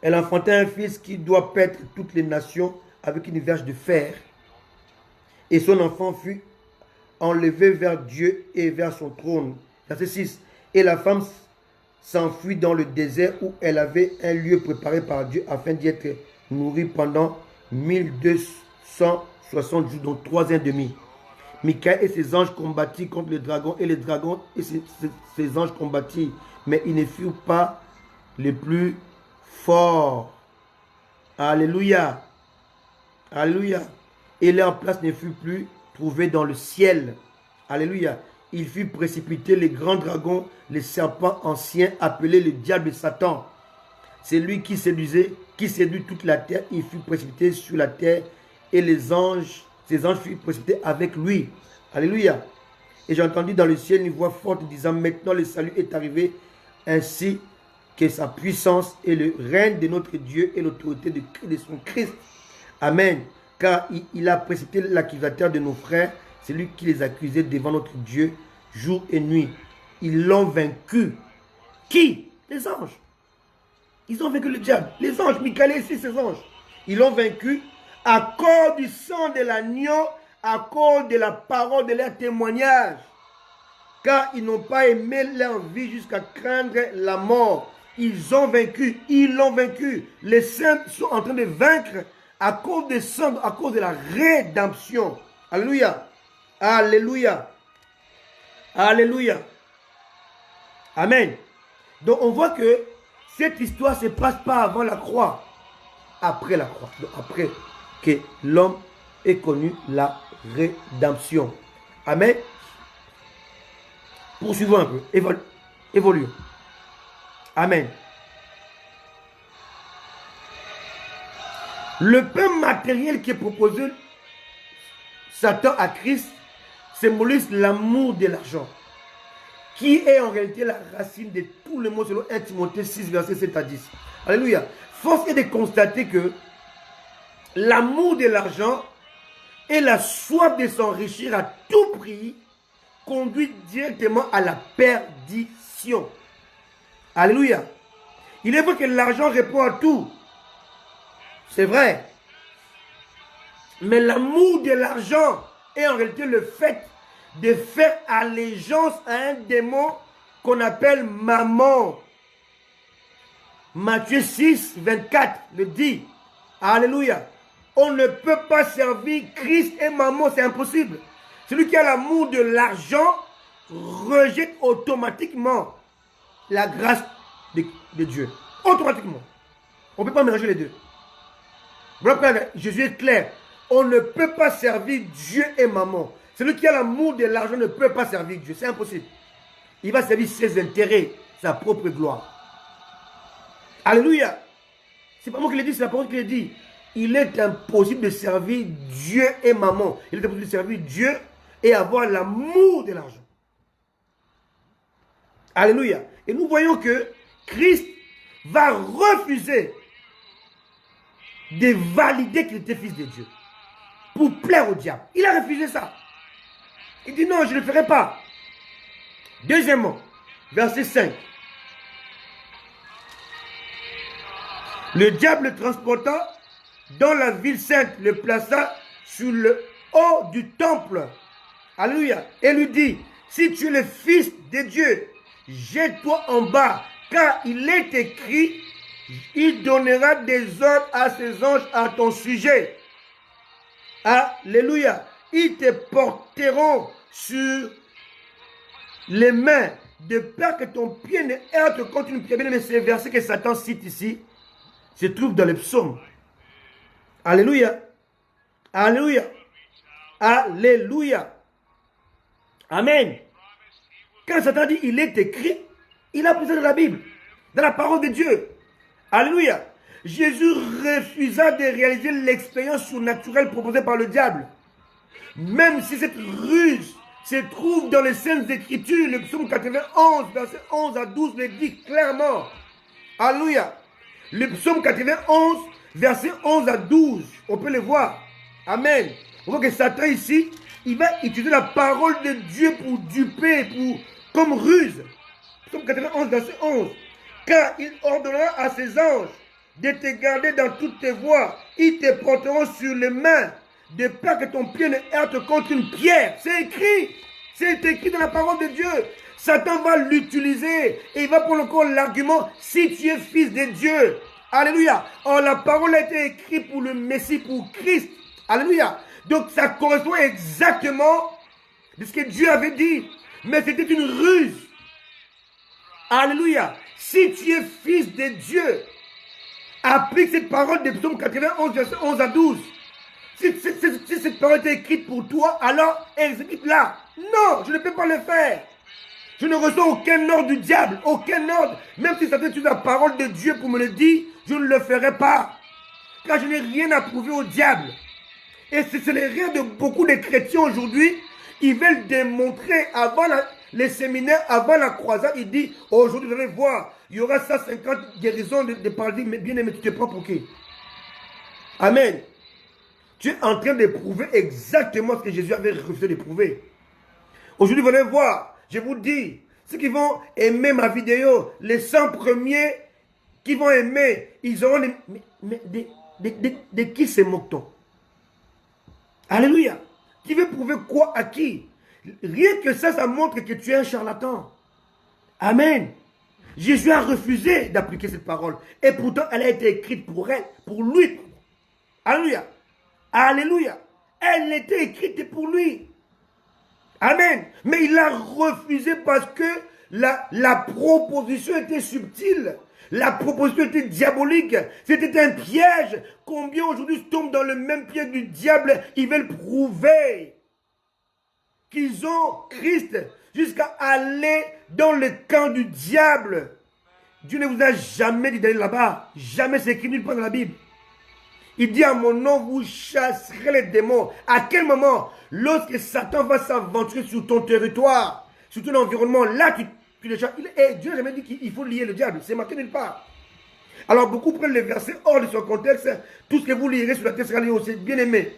A: Elle enfantait un fils qui doit paître toutes les nations avec une verge de fer. Et son enfant fut enlevé vers Dieu et vers son trône. Verset 6. Et la femme s'enfuit dans le désert où elle avait un lieu préparé par Dieu afin d'y être nourrie pendant 1260 jours, donc 3 ans et demi. Michael et ses anges combattirent contre les dragons, et les dragons et ses anges combattirent, mais ils ne furent pas les plus forts. Alléluia. Alléluia. Et leur place ne fut plus trouvée dans le ciel. Alléluia. Il fut précipité les grands dragons, les serpents anciens, appelés le diable et Satan. C'est lui qui séduit toute la terre. Il fut précipité sur la terre, et ses anges furent précipités avec lui. Alléluia. Et j'ai entendu dans le ciel une voix forte disant, maintenant le salut est arrivé, ainsi que sa puissance et le règne de notre Dieu et l'autorité de son Christ. Amen. Car il a précipité l'accusateur de nos frères, c'est lui qui les accusait devant notre Dieu jour et nuit. Ils l'ont vaincu. Qui? Les anges. Ils ont vaincu le diable. Les anges, Michael et ses anges. Ils l'ont vaincu à cause du sang de l'agneau, à cause de la parole de leur témoignage. Car ils n'ont pas aimé leur vie jusqu'à craindre la mort. Ils ont vaincu, ils l'ont vaincu. Les saints sont en train de vaincre à cause des sang, à cause de la rédemption. Alléluia. Alléluia. Alléluia. Amen. Donc on voit que cette histoire ne se passe pas avant la croix. Après la croix. Donc après que l'homme ait connu la rédemption. Amen. Poursuivons un peu. Évoluons. Amen. Le pain matériel qui est proposé, Satan à Christ, symbolise l'amour de l'argent, qui est en réalité la racine de tout le monde selon 1 Timothée 6, verset 7 à 10. Alléluia. Force est de constater que l'amour de l'argent et la soif de s'enrichir à tout prix conduit directement à la perdition. Alléluia. Il est vrai que l'argent répond à tout. C'est vrai. Mais l'amour de l'argent est en réalité le fait de faire allégeance à un démon qu'on appelle mammon. Matthieu 6, 24 le dit. Alléluia. On ne peut pas servir Christ et mammon, c'est impossible. Celui qui a l'amour de l'argent rejette automatiquement la grâce de Dieu. Automatiquement. On ne peut pas mélanger les deux. Voilà, Jésus est clair. On ne peut pas servir Dieu et mammon. Celui qui a l'amour de l'argent ne peut pas servir Dieu. C'est impossible. Il va servir ses intérêts, sa propre gloire. Alléluia. C'est pas moi qui l'ai dit, c'est la parole qui l'a dit. Il est impossible de servir Dieu et mammon. Il est impossible de servir Dieu et avoir l'amour de l'argent. Alléluia. Et nous voyons que Christ va refuser de valider qu'il était fils de Dieu pour plaire au diable. Il a refusé ça. Il dit non, je ne le ferai pas. Deuxièmement, verset 5. Le diable le transporta dans la ville sainte, le plaça sur le haut du temple. Alléluia. Et lui dit, si tu es le fils de Dieu, jette-toi en bas, car il est écrit, il donnera des ordres à ses anges à ton sujet. Alléluia. Ils te porteront sur les mains, de peur que ton pied ne heurte contre une pierre. Mais ces versets que Satan cite ici se trouvent dans les psaumes. Alléluia. Alléluia. Alléluia. Amen. Quand Satan dit il est écrit, il a besoin de la Bible, de la parole de Dieu. Alléluia. Jésus refusa de réaliser l'expérience surnaturelle proposée par le diable. Même si cette ruse se trouve dans les Saintes Écritures, le psaume 91, verset 11 à 12 le dit clairement. Alléluia. Le psaume 91, verset 11 à 12, on peut le voir. Amen. On voit que Satan ici, il va utiliser la parole de Dieu pour duper, comme ruse. Psaume 91, verset 11. Car il ordonnera à ses anges de te garder dans toutes tes voies. Ils te porteront sur les mains, de peur que ton pied ne heurte contre une pierre. C'est écrit. C'est écrit dans la parole de Dieu. Satan va l'utiliser et il va prendre encore l'argument si tu es fils de Dieu. Alléluia. Or, la parole a été écrite pour le Messie, pour Christ. Alléluia. Donc, ça correspond exactement de ce que Dieu avait dit. Mais c'était une ruse. Alléluia. Si tu es fils de Dieu, applique cette parole de Psaume 91, verset 11 à 12. Si cette parole est écrite pour toi, alors exécute-la. Non, je ne peux pas le faire. Je ne reçois aucun ordre du diable, aucun ordre. Même si ça fait la parole de Dieu pour me le dire, je ne le ferai pas. Car je n'ai rien à prouver au diable. Et c'est l'erreur de beaucoup de chrétiens aujourd'hui. Ils veulent démontrer avant les séminaires, avant la croisade, ils disent, aujourd'hui vous allez voir, il y aura 150 guérisons de paralytiques, mais bien aimé, tu te prends pour qui? Amen. Tu es en train de prouver exactement ce que Jésus avait refusé de prouver. Aujourd'hui, vous allez voir, je vous dis, ceux qui vont aimer ma vidéo, les 100 premiers qui vont aimer, ils auront les... Mais de qui se moque-t-on? Alléluia. Tu veux prouver quoi à qui? Rien que ça montre que tu es un charlatan. Amen. Jésus a refusé d'appliquer cette parole. Et pourtant, elle a été écrite pour elle, pour lui. Alléluia. Alléluia. Elle était écrite pour lui. Amen. Mais il a refusé parce que la proposition était subtile. La proposition était diabolique. C'était un piège. Combien aujourd'hui tombent dans le même piège du diable? Ils veulent prouver qu'ils ont Christ jusqu'à aller dans le camp du diable. Dieu ne vous a jamais dit d'aller là-bas. Jamais, c'est écrit nulle part dans la Bible. Il dit à mon nom, vous chasserez les démons. À quel moment? Lorsque Satan va s'aventurer sur ton territoire, sur ton environnement, là tu les chasses. Et Dieu n'a jamais dit qu'il faut lier le diable. C'est marqué nulle part. Alors beaucoup prennent les versets hors de son contexte. Tout ce que vous lirez sur la terre sera lié aussi. Bien aimé.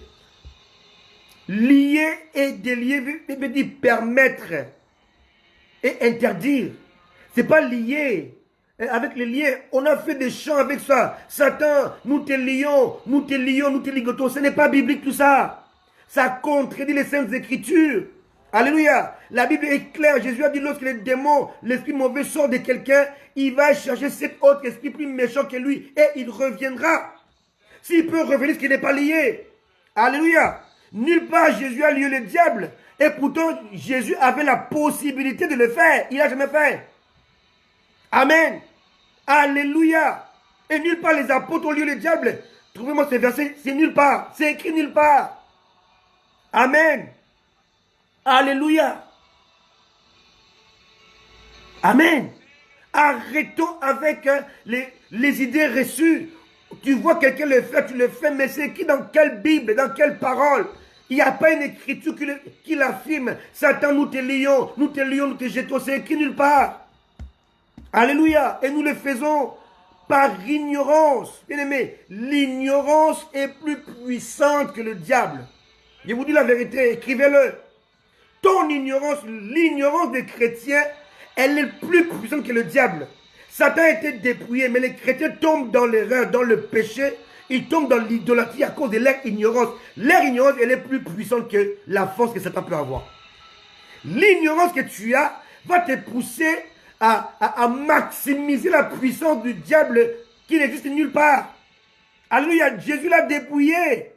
A: Lier et délier veut dire permettre et interdire. Ce n'est pas lier. Avec les liens, on a fait des chants avec ça. Satan, nous te lions, nous te lions, nous te ligotons. Ce n'est pas biblique tout ça. Ça contredit les Saintes Écritures. Alléluia. La Bible est claire. Jésus a dit lorsque les démons, l'esprit mauvais sort de quelqu'un, il va chercher cet autre esprit plus méchant que lui et il reviendra. S'il peut revenir, ce qui n'est pas lié. Alléluia. Nulle part Jésus a lié le diable. Et pourtant, Jésus avait la possibilité de le faire. Il n'a jamais fait. Amen. Alléluia. Et nulle part les apôtres ont lié le diable. Trouvez-moi ces versets, c'est nulle part. C'est écrit nulle part. Amen. Alléluia. Amen. Arrêtons avec les idées reçues. Tu vois quelqu'un le faire, tu le fais, mais c'est écrit dans quelle Bible, dans quelle parole? Il n'y a pas une écriture qui l'affirme. Satan, nous te lions, nous te lions, nous te jetons. C'est écrit nulle part. Alléluia. Et nous le faisons par ignorance. Bien aimé, l'ignorance est plus puissante que le diable. Je vous dis la vérité, écrivez-le. Ton ignorance, l'ignorance des chrétiens elle est plus puissante que le diable. Satan a été dépouillé, mais les chrétiens tombent dans l'erreur, dans le péché. Ils tombent dans l'idolâtrie à cause de leur ignorance. Leur ignorance, elle est plus puissante que la force que Satan peut avoir. L'ignorance que tu as va te pousser à maximiser la puissance du diable qui n'existe nulle part. Alléluia, Jésus l'a dépouillé.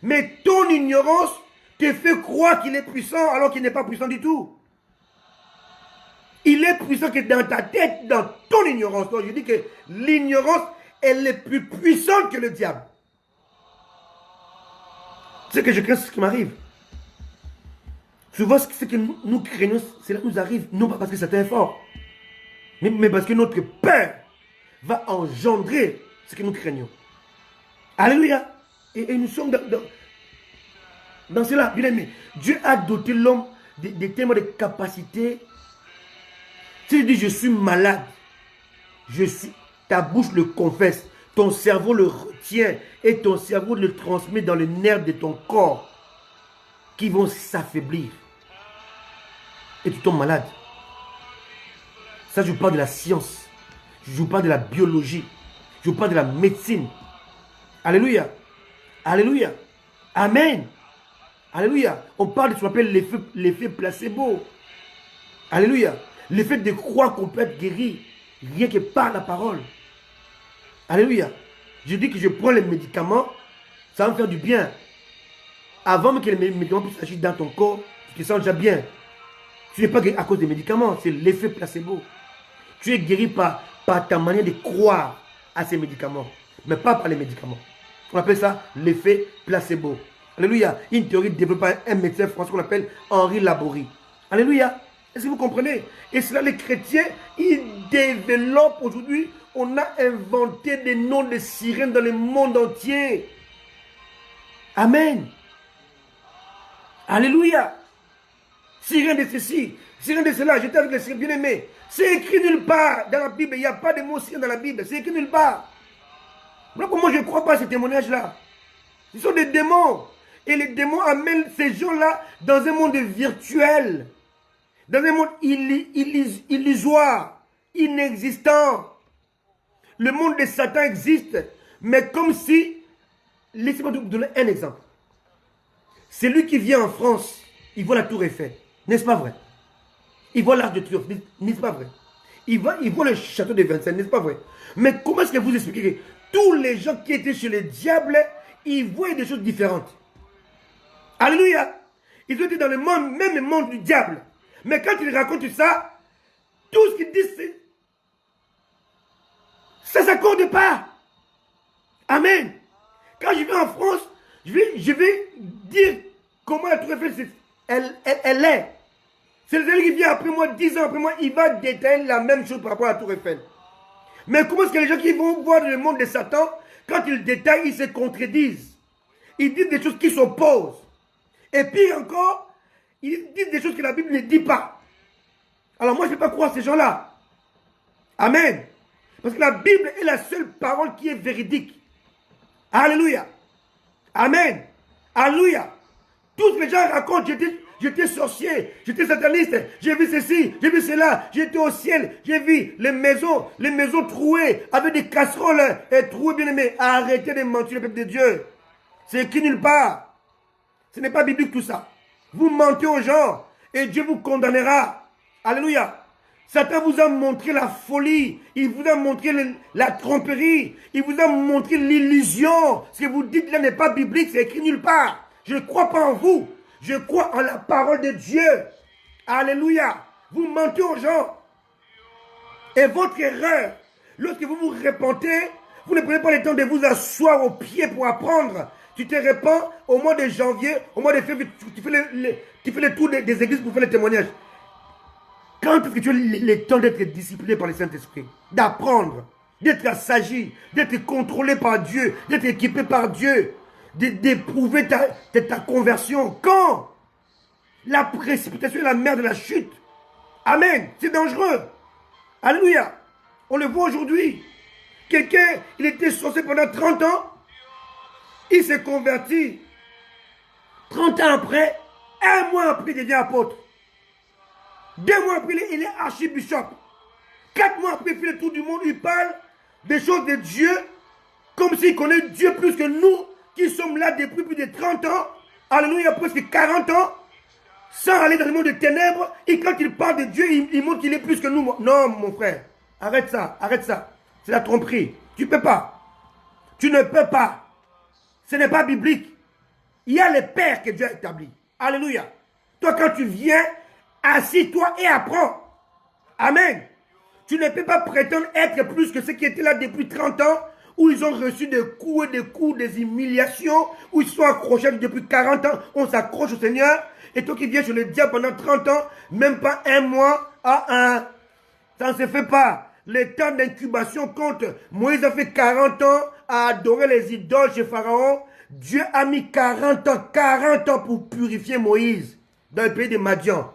A: Mais ton ignorance te fait croire qu'il est puissant alors qu'il n'est pas puissant du tout. Il est puissant que dans ta tête, dans ton ignorance. Donc je dis que l'ignorance, elle est plus puissante que le diable. C'est que je crains ce qui m'arrive. Souvent, ce que nous craignons, cela nous arrive, non pas parce que Satan est fort, mais parce que notre peur va engendrer ce que nous craignons. Alléluia. Et nous sommes dans cela, bien aimé. Dieu a doté l'homme des tellement de capacités. Si tu dis je suis malade, ta bouche le confesse, ton cerveau le retient et ton cerveau le transmet dans les nerfs de ton corps qui vont s'affaiblir. Et tu tombes malade. Ça, je parle de la science. Je parle de la biologie. Je parle de la médecine. Alléluia. Alléluia. Amen. Alléluia. On parle de ce qu'on appelle l'effet placebo. Alléluia. L'effet de croire qu'on peut être guéri rien que par la parole. Alléluia. Je dis que je prends les médicaments, ça va me faire du bien. Avant même que les médicaments puissent agir dans ton corps, tu te sens déjà bien. Tu n'es pas guéri à cause des médicaments, c'est l'effet placebo. Tu es guéri par ta manière de croire à ces médicaments, mais pas par les médicaments. On appelle ça l'effet placebo. Alléluia. Une théorie développée par un médecin français qu'on appelle Henri Laborie. Alléluia. Est-ce que vous comprenez? Et cela, les chrétiens, ils développent aujourd'hui. On a inventé des noms de sirènes dans le monde entier. Amen. Alléluia. Sirène de ceci, sirène de cela. J'étais avec les sirènes bien aimés. C'est écrit nulle part dans la Bible. Il n'y a pas de mot sirène dans la Bible. C'est écrit nulle part. Voilà pourquoi je ne crois pas à ces témoignages-là. Ce sont des démons. Et les démons amènent ces gens-là dans un monde virtuel. Dans un monde illusoire, inexistant. Le monde de Satan existe, mais comme si... Laissez-moi vous donner un exemple. C'est lui qui vient en France, il voit la tour Eiffel, n'est-ce pas vrai? Il voit l'Arc de Triomphe, n'est-ce pas vrai? Il voit le château de Vincennes, n'est-ce pas vrai? Mais comment est-ce que vous expliquez que tous les gens qui étaient chez le diable, ils voient des choses différentes? Alléluia! Ils ont été dans le monde, même le monde du diable. Mais quand ils racontent ça, tout ce qu'ils disent, ça ne s'accorde pas. Amen. Quand je vais en France, je vais dire comment la tour Eiffel, elle est. C'est celui qui vient après moi, 10 ans après moi, il va détailler la même chose par rapport à la tour Eiffel. Mais comment est-ce que les gens qui vont voir le monde de Satan, quand ils détaillent, ils se contredisent. Ils disent des choses qui s'opposent. Et pire encore, ils disent des choses que la Bible ne dit pas. Alors moi, je ne vais pas croire ces gens-là. Amen. Parce que la Bible est la seule parole qui est véridique. Alléluia. Amen. Alléluia. Tous les gens racontent, j'étais sorcier, j'étais sataniste, j'ai vu ceci, j'ai vu cela, j'étais au ciel, j'ai vu les maisons trouées, avec des casseroles et trouées, bien aimés. Arrêtez de mentir le peuple de Dieu. C'est écrit nulle part. Ce n'est pas biblique tout ça. Vous mentez aux gens et Dieu vous condamnera. Alléluia. Satan vous a montré la folie. Il vous a montré la tromperie. Il vous a montré l'illusion. Ce que vous dites là n'est pas biblique. C'est écrit nulle part. Je ne crois pas en vous. Je crois en la parole de Dieu. Alléluia. Vous mentez aux gens. Et votre erreur, lorsque vous vous repentez, vous ne prenez pas le temps de vous asseoir au pied pour apprendre. Tu te répands au mois de janvier, au mois de février, tu fais le tour des églises pour faire les témoignages. Quand est-ce que tu as le temps d'être discipliné par le Saint-Esprit, d'apprendre, d'être assagi, d'être contrôlé par Dieu, d'être équipé par Dieu, d'éprouver ta conversion? Quand? La précipitation est la mère de la chute. Amen. C'est dangereux. Alléluia. On le voit aujourd'hui. Quelqu'un, il était sorcier pendant 30 ans. Il s'est converti. 30 ans après, un mois après, il devient apôtre. 2 mois après, il est archibishop. 4 mois après, il fait le tour du monde, il parle des choses de Dieu, comme s'il connaît Dieu plus que nous, qui sommes là depuis plus de 30 ans, alléluia, presque 40 ans, sans aller dans le monde des ténèbres, et quand il parle de Dieu, il montre qu'il est plus que nous. Non, mon frère, arrête ça, arrête ça. C'est la tromperie. Tu ne peux pas. Tu ne peux pas. Ce n'est pas biblique. Il y a les pères que Dieu a établis. Alléluia. Toi, quand tu viens, assis-toi et apprends. Amen. Tu ne peux pas prétendre être plus que ceux qui étaient là depuis 30 ans, où ils ont reçu des coups et des coups, des humiliations, où ils sont accrochés depuis 40 ans, on s'accroche au Seigneur, et toi qui viens sur le diable pendant 30 ans, même pas 1 mois, ça ne se fait pas. Le temps d'incubation compte. Moïse a fait 40 ans à adorer les idoles chez Pharaon. Dieu a mis 40 ans pour purifier Moïse dans le pays de Madian.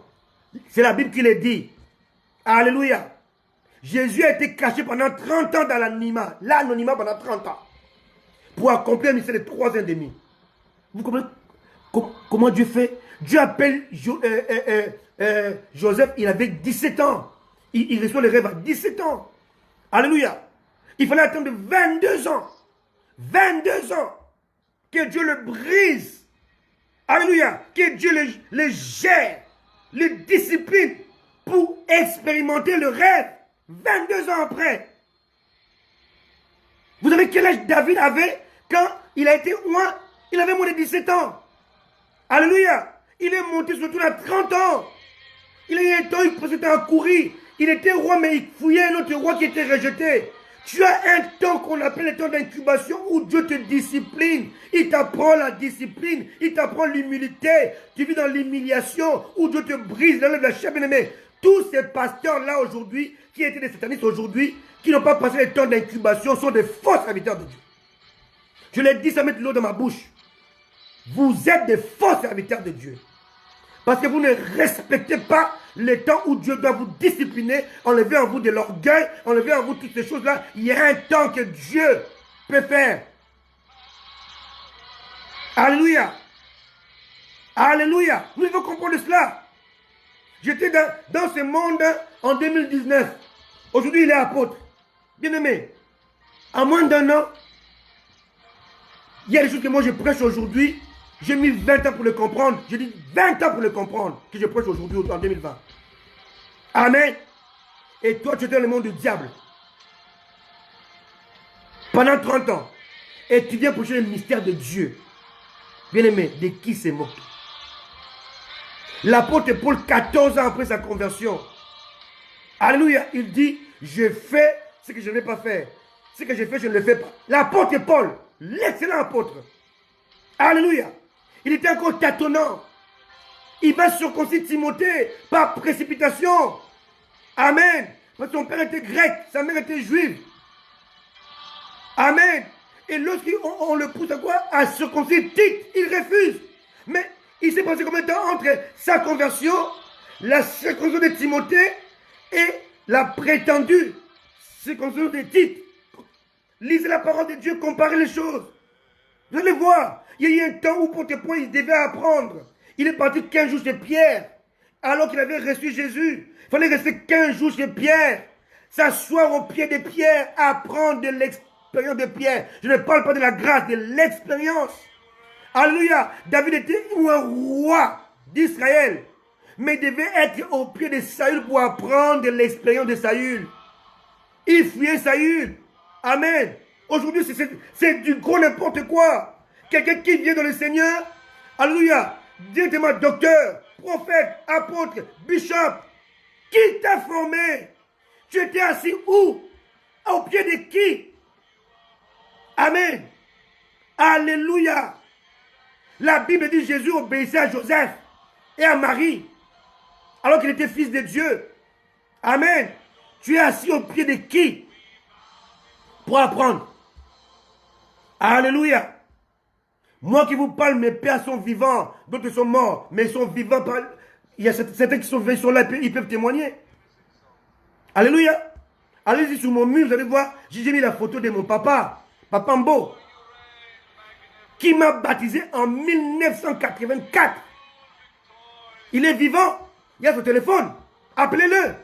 A: C'est la Bible qui le dit. Alléluia. Jésus a été caché pendant 30 ans dans l'anonymat pendant 30 ans, pour accomplir le ministère de 3 ans et demi. Vous comprenez comment Dieu fait? Dieu appelle Joseph, il avait 17 ans. Il reçoit le rêve à 17 ans. Alléluia. Il fallait attendre 22 ans. 22 ans. Que Dieu le brise. Alléluia. Que Dieu le gère, le discipline pour expérimenter le rêve. 22 ans après. Vous savez quel âge David avait quand il a été roi? Il avait moins de 17 ans. Alléluia. Il est monté surtout à 30 ans. Il a eu un temps, il passait à courir. Il était roi, mais il fouillait un autre roi qui était rejeté. Tu as un temps qu'on appelle le temps d'incubation où Dieu te discipline. Il t'apprend la discipline. Il t'apprend l'humilité. Tu vis dans l'humiliation où Dieu te brise, il enlève la chair bien-aimée. Tous ces pasteurs-là aujourd'hui, qui étaient des satanistes aujourd'hui, qui n'ont pas passé le temps d'incubation, sont des faux serviteurs de Dieu. Je l'ai dit, ça met de l'eau dans ma bouche. Vous êtes des faux serviteurs de Dieu. Parce que vous ne respectez pas le temps où Dieu doit vous discipliner, enlever en vous de l'orgueil, enlever en vous toutes ces choses-là. Il y a un temps que Dieu peut faire. Alléluia. Alléluia. Nous devons comprendre cela. J'étais dans ce monde en 2019. Aujourd'hui, il est apôtre. Bien-aimé, en moins d'1 an, il y a des choses que moi je prêche aujourd'hui. J'ai mis 20 ans pour le comprendre. J'ai dit 20 ans pour le comprendre que je prêche aujourd'hui en 2020. Amen. Et toi, tu es dans le monde du diable. Pendant 30 ans. Et tu viens prêcher le mystère de Dieu. Bien-aimé, de qui s'est moqué? L'apôtre Paul, 14 ans après sa conversion. Alléluia. Il dit, je fais ce que je ne vais pas faire. Ce que je fais, je ne le fais pas. L'apôtre Paul, l'excellent apôtre. Alléluia. Il était encore tâtonnant. Il va circoncire Timothée par précipitation. Amen. Parce que son père était grec, sa mère était juive. Amen. Et lorsqu'on le pousse à quoi? À circoncire Tite, il refuse. Mais il s'est passé combien de temps entre sa conversion, la circoncision de Timothée et la prétendue circoncision de Tite? Lisez la parole de Dieu, comparez les choses. Vous allez voir. Il y a eu un temps où pour tes points, il devait apprendre. Il est parti 15 jours chez Pierre, alors qu'il avait reçu Jésus. Il fallait rester 15 jours chez Pierre, s'asseoir au pied de Pierre, apprendre de l'expérience de Pierre. Je ne parle pas de la grâce, de l'expérience. Alléluia. David était un roi d'Israël, mais il devait être au pied de Saül pour apprendre de l'expérience de Saül. Il fuyait Saül. Amen. Aujourd'hui, c'est du gros n'importe quoi. Quelqu'un qui vient dans le Seigneur, alléluia, directement docteur, prophète, apôtre, bishop, qui t'a formé? Tu étais assis où? Au pied de qui? Amen. Alléluia. La Bible dit Jésus obéissait à Joseph et à Marie, alors qu'il était fils de Dieu. Amen. Tu es assis au pied de qui? Pour apprendre. Alléluia. Moi qui vous parle, mes pères sont vivants, d'autres sont morts, mais ils sont vivants. Il y a certains qui sont là, ils peuvent témoigner. Alléluia. Allez-y sur mon mur, vous allez voir, j'ai mis la photo de mon papa, Papa Mbo, qui m'a baptisé en 1984. Il est vivant, il a son téléphone. Appelez-le.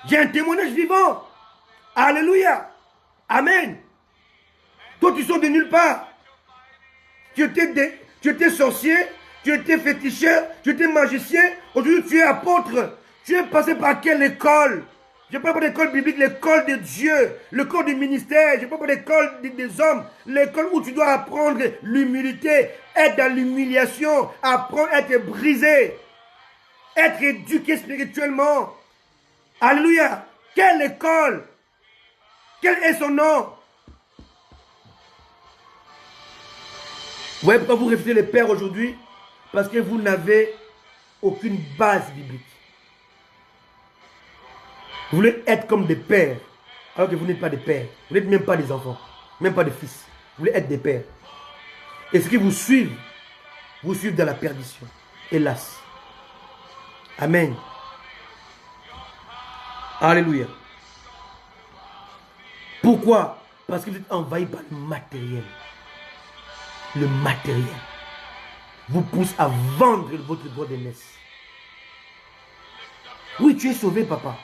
A: J'ai un témoignage vivant. Alléluia. Amen. Toi, tu sors de nulle part. Tu étais sorcier, tu étais féticheur, tu étais magicien. Aujourd'hui, tu es apôtre. Tu es passé par quelle école? Je ne parle pas d'école biblique, l'école de Dieu, l'école du ministère. Je ne parle pas d'école des hommes, l'école où tu dois apprendre l'humilité, être dans l'humiliation, apprendre à être brisé, être éduqué spirituellement. Alléluia. Quelle école? Quel est son nom? Vous voyez pourquoi vous refusez les pères aujourd'hui? Parce que vous n'avez aucune base biblique. Vous voulez être comme des pères, alors que vous n'êtes pas des pères. Vous n'êtes même pas des enfants, même pas des fils. Vous voulez être des pères. Et ceux qui vous suivent dans la perdition. Hélas. Amen. Alléluia. Pourquoi? Parce que vous êtes envahi par le matériel. Le matériel vous pousse à vendre votre droit d'aînesse. Oui, tu es sauvé, papa.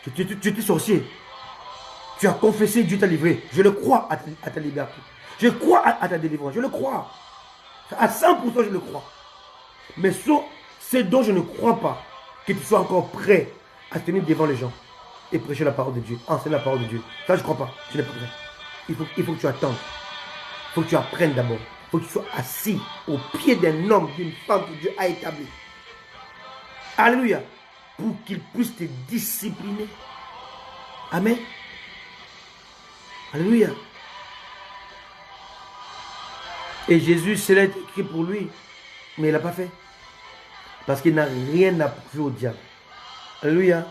A: Tu étais sorcier. Tu as confessé, Dieu t'a livré. Je le crois à ta liberté. Je crois à ta délivrance. Je le crois. À 100%, je le crois. Mais c'est dont je ne crois pas, que tu sois encore prêt à se tenir devant les gens et prêcher la parole de Dieu, enseigner la parole de Dieu. Ça, je ne crois pas. Je n'ai pas prêt. Il faut que tu attendes. Il faut que tu apprennes d'abord. Il faut que tu sois assis au pied d'un homme, d'une femme que Dieu a établi. Alléluia. Pour qu'il puisse te discipliner. Amen. Alléluia. Et Jésus, cela est écrit pour lui. Mais il n'a pas fait. Parce qu'il n'a rien appris au diable. Alléluia.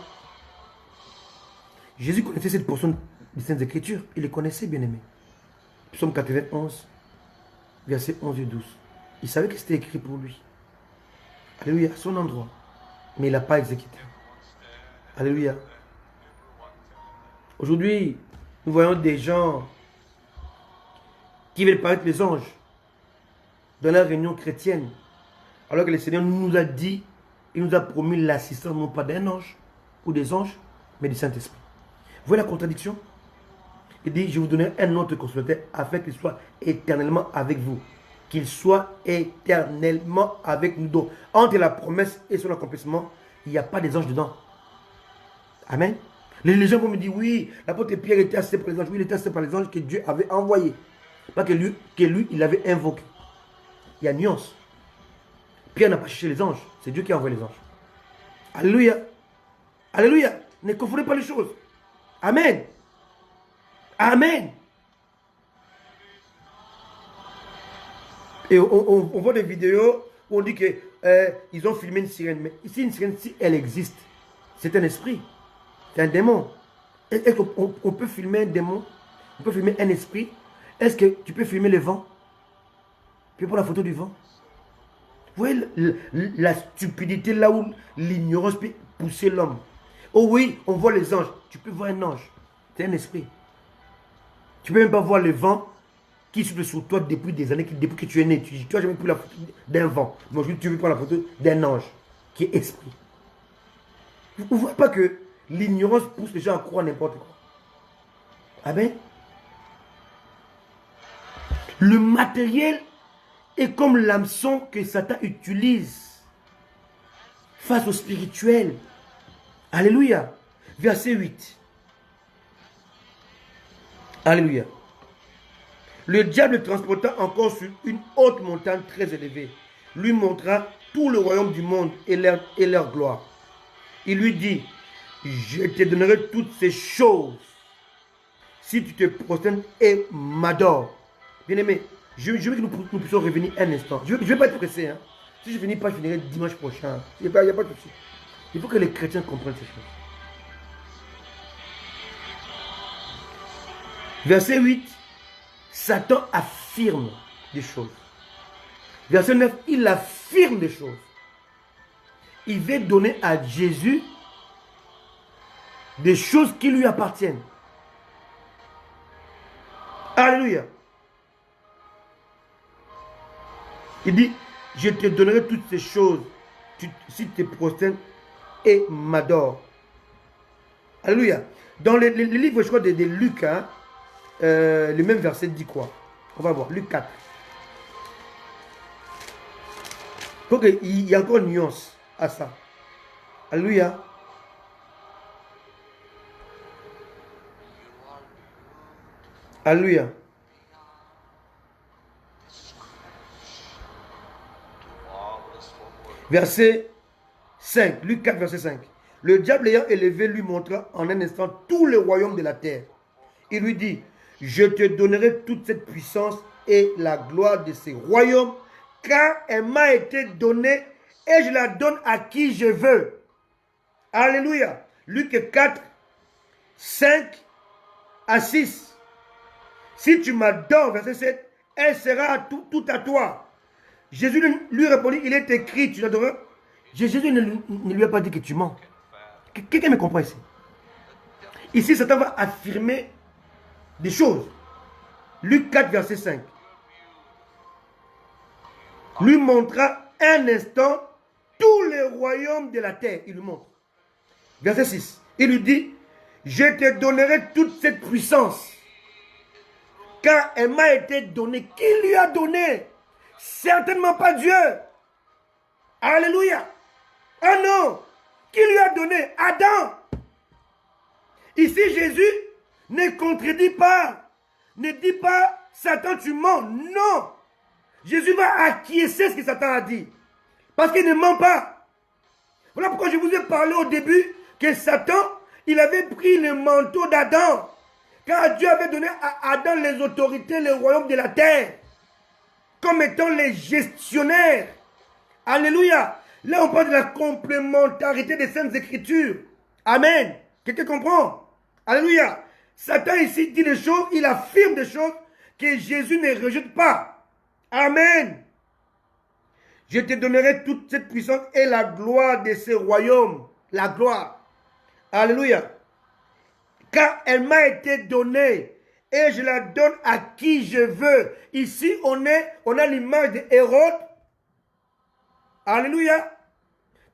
A: Jésus connaissait cette portion des Saintes Écritures. Il les connaissait, bien aimé. Psaume 91, versets 11 et 12. Il savait que c'était écrit pour lui. Alléluia. À son endroit. Mais il n'a pas exécuté. Alléluia. Aujourd'hui, nous voyons des gens qui veulent paraître les anges dans la réunion chrétienne. Alors que le Seigneur nous a dit, il nous a promis l'assistance non pas d'un ange ou des anges, mais du Saint-Esprit. Vous voyez la contradiction? Il dit, je vous donnerai un autre consolateur afin qu'il soit éternellement avec vous. Qu'il soit éternellement avec nous. Donc, entre la promesse et son accomplissement, il n'y a pas des anges dedans. Amen. Les gens vont me dire, oui, l'apôtre Pierre était assisté par les anges. Oui, il était assisté par les anges que Dieu avait envoyés. Pas que lui, il avait invoqué. Il y a nuance. Pierre n'a pas cherché les anges. C'est Dieu qui a envoyé les anges. Alléluia. Alléluia. Ne confondez pas les choses. Amen. Amen. Et on voit des vidéos où on dit qu'ils ont filmé une sirène. Mais ici, une sirène, si elle existe, c'est un esprit. C'est un démon. Est-ce qu'on peut filmer un démon? On peut filmer un esprit? Est-ce que tu peux filmer le vent? Tu peux prendre la photo du vent? Vous voyez la stupidité là où l'ignorance peut pousser l'homme. Oh oui, on voit les anges. Tu peux voir un ange. C'est un esprit. Tu ne peux même pas voir le vent qui souffle sur toi depuis des années, depuis que tu es né. Tu n'as jamais pris la photo d'un vent. Mais aujourd'hui, tu veux prendre la photo d'un ange qui est esprit. Vous ne voyez pas que l'ignorance pousse les gens à croire n'importe quoi. Amen. Le matériel est comme l'hameçon que Satan utilise face au spirituel. Alléluia. Verset 8. Alléluia. Le diable transporta encore sur une haute montagne très élevée. Lui montra tout le royaume du monde et leur gloire. Il lui dit, je te donnerai toutes ces choses si tu te prosternes et m'adores. Bien-aimé, je veux que nous puissions revenir un instant. Je ne vais pas être pressé. Hein. Si je ne finis pas, je finirai dimanche prochain. Il n'y a pas de souci. Il faut que les chrétiens comprennent ces choses. Verset 8, Satan affirme des choses. Verset 9, il affirme des choses. Il veut donner à Jésus des choses qui lui appartiennent. Alléluia. Il dit, je te donnerai toutes ces choses si tu te prosternes et m'adorent. Alléluia. Dans le livre, je crois, de Luc, hein, le même verset dit quoi? On va voir, Luc 4. Donc, il y a encore une nuance à ça. Alléluia. Alléluia. Verset 5, Luc 4, verset 5. Le diable ayant élevé lui montra en un instant tout le royaume de la terre. Il lui dit, je te donnerai toute cette puissance et la gloire de ces royaumes, car elle m'a été donnée et je la donne à qui je veux. Alléluia. Luc 4, 5 à 6. Si tu m'adores, verset 7, elle sera tout à toi. Jésus lui répondit, il est écrit, tu l'adoreras. Jésus ne lui a pas dit que tu mens. Quelqu'un me comprend ici? Ici, Satan va affirmer des choses. Luc 4, verset 5. Lui montra un instant tous les royaumes de la terre. Il lui montre. Verset 6. Il lui dit, je te donnerai toute cette puissance, car elle m'a été donnée. Qui lui a donné? Certainement pas Dieu. Alléluia. Ah non. Qui lui a donné? Adam. Ici, Jésus ne contredit pas. Ne dit pas, Satan, tu mens. Non. Jésus va acquiescer ce que Satan a dit. Parce qu'il ne ment pas. Voilà pourquoi je vous ai parlé au début que Satan, il avait pris le manteau d'Adam. Car Dieu avait donné à Adam les autorités, les royaumes de la terre. Comme étant les gestionnaires. Alléluia. Là, on parle de la complémentarité des Saintes Écritures. Amen. Quelqu'un comprend? Alléluia. Satan ici dit des choses, il affirme des choses que Jésus ne rejette pas. Amen. Je te donnerai toute cette puissance et la gloire de ces royaumes. La gloire. Alléluia. Car elle m'a été donnée et je la donne à qui je veux. Ici, on a l'image de Hérode. Alléluia.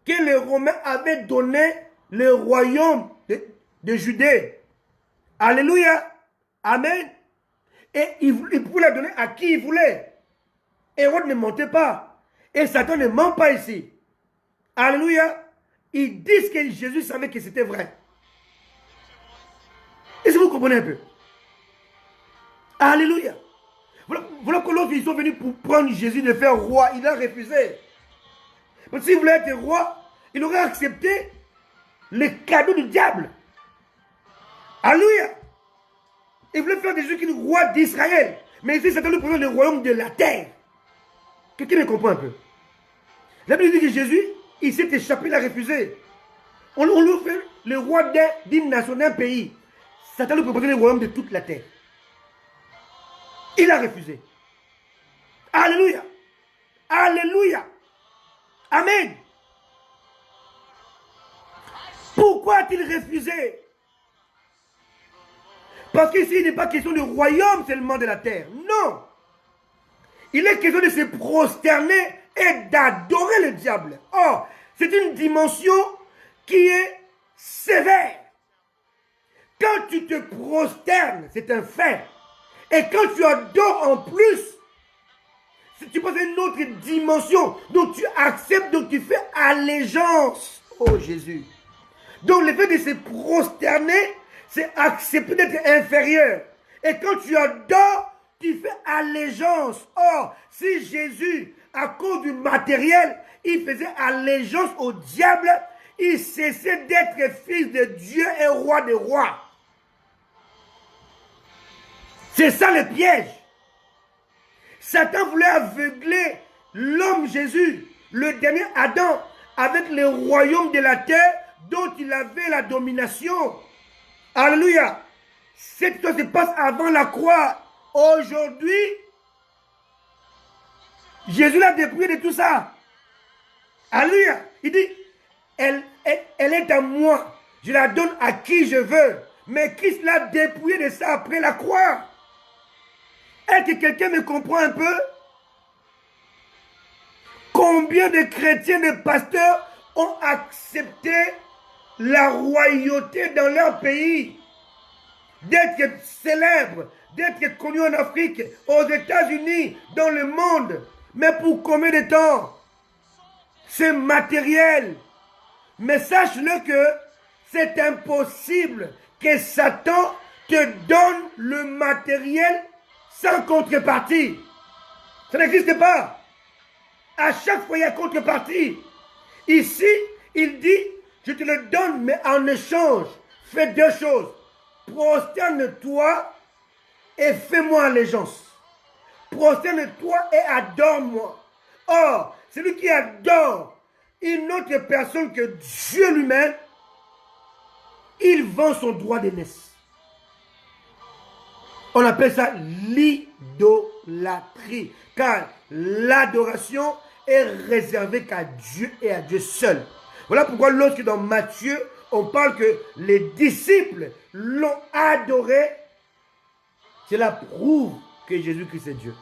A: Que les Romains avaient donné le royaume de Judée. Alléluia. Amen. Et il pouvait la donner à qui il voulait. Hérode ne mentait pas. Et Satan ne ment pas ici. Alléluia. Ils disent que Jésus savait que c'était vrai. Est-ce que vous comprenez un peu? Alléluia. Voilà que l'autre, ils sont venus pour prendre Jésus de faire roi. Il a refusé. Mais s'il voulait être roi, il aurait accepté les cadeaux du diable. Alléluia. Il voulait faire de Jésus le roi d'Israël. Mais ici, Satan lui présente le royaume de la terre. Quelqu'un me comprend un peu? La Bible dit que Jésus, il s'est échappé, il a refusé. On lui fait le roi d'une nation, d'un pays. Satan lui proposait le royaume de toute la terre. Il a refusé. Alléluia. Alléluia. Amen. Pourquoi a-t-il refusé? Parce qu'ici, il n'est pas question du royaume seulement de la terre. Non. Il est question de se prosterner et d'adorer le diable. Or, c'est une dimension qui est sévère. Quand tu te prosternes, c'est un fait. Et quand tu adores en plus, tu passes à une autre dimension. Donc tu acceptes, donc tu fais allégeance. Oh Jésus. Donc le fait de se prosterner, c'est accepter d'être inférieur. Et quand tu adores, tu fais allégeance. Or, si Jésus, à cause du matériel, il faisait allégeance au diable, il cessait d'être fils de Dieu et roi des rois. C'est ça le piège. Satan voulait aveugler l'homme Jésus, le dernier Adam, avec le royaume de la terre dont il avait la domination. Alléluia. Cette chose se passe avant la croix. Aujourd'hui, Jésus l'a dépouillé de tout ça. Alléluia. Il dit, elle est à moi. Je la donne à qui je veux. Mais Christ l'a dépouillé de ça après la croix. Est-ce que quelqu'un me comprend un peu? Combien de chrétiens, de pasteurs ont accepté la royauté dans leur pays, d'être célèbre, d'être connu en Afrique, aux États-Unis, dans le monde. Mais pour combien de temps? C'est matériel. Mais sache-le que c'est impossible que Satan te donne le matériel sans contrepartie. Ça n'existe pas. À chaque fois, il y a contrepartie. Ici, il dit, je te le donne, mais en échange, fais deux choses. Prosterne-toi et fais-moi allégeance. Prosterne-toi et adore-moi. Or, celui qui adore une autre personne que Dieu lui-même, il vend son droit d'aînesse. On appelle ça l'idolâtrie. Car l'adoration est réservée qu'à Dieu et à Dieu seul. Voilà pourquoi lorsque dans Matthieu, on parle que les disciples l'ont adoré, cela prouve que Jésus-Christ est Dieu.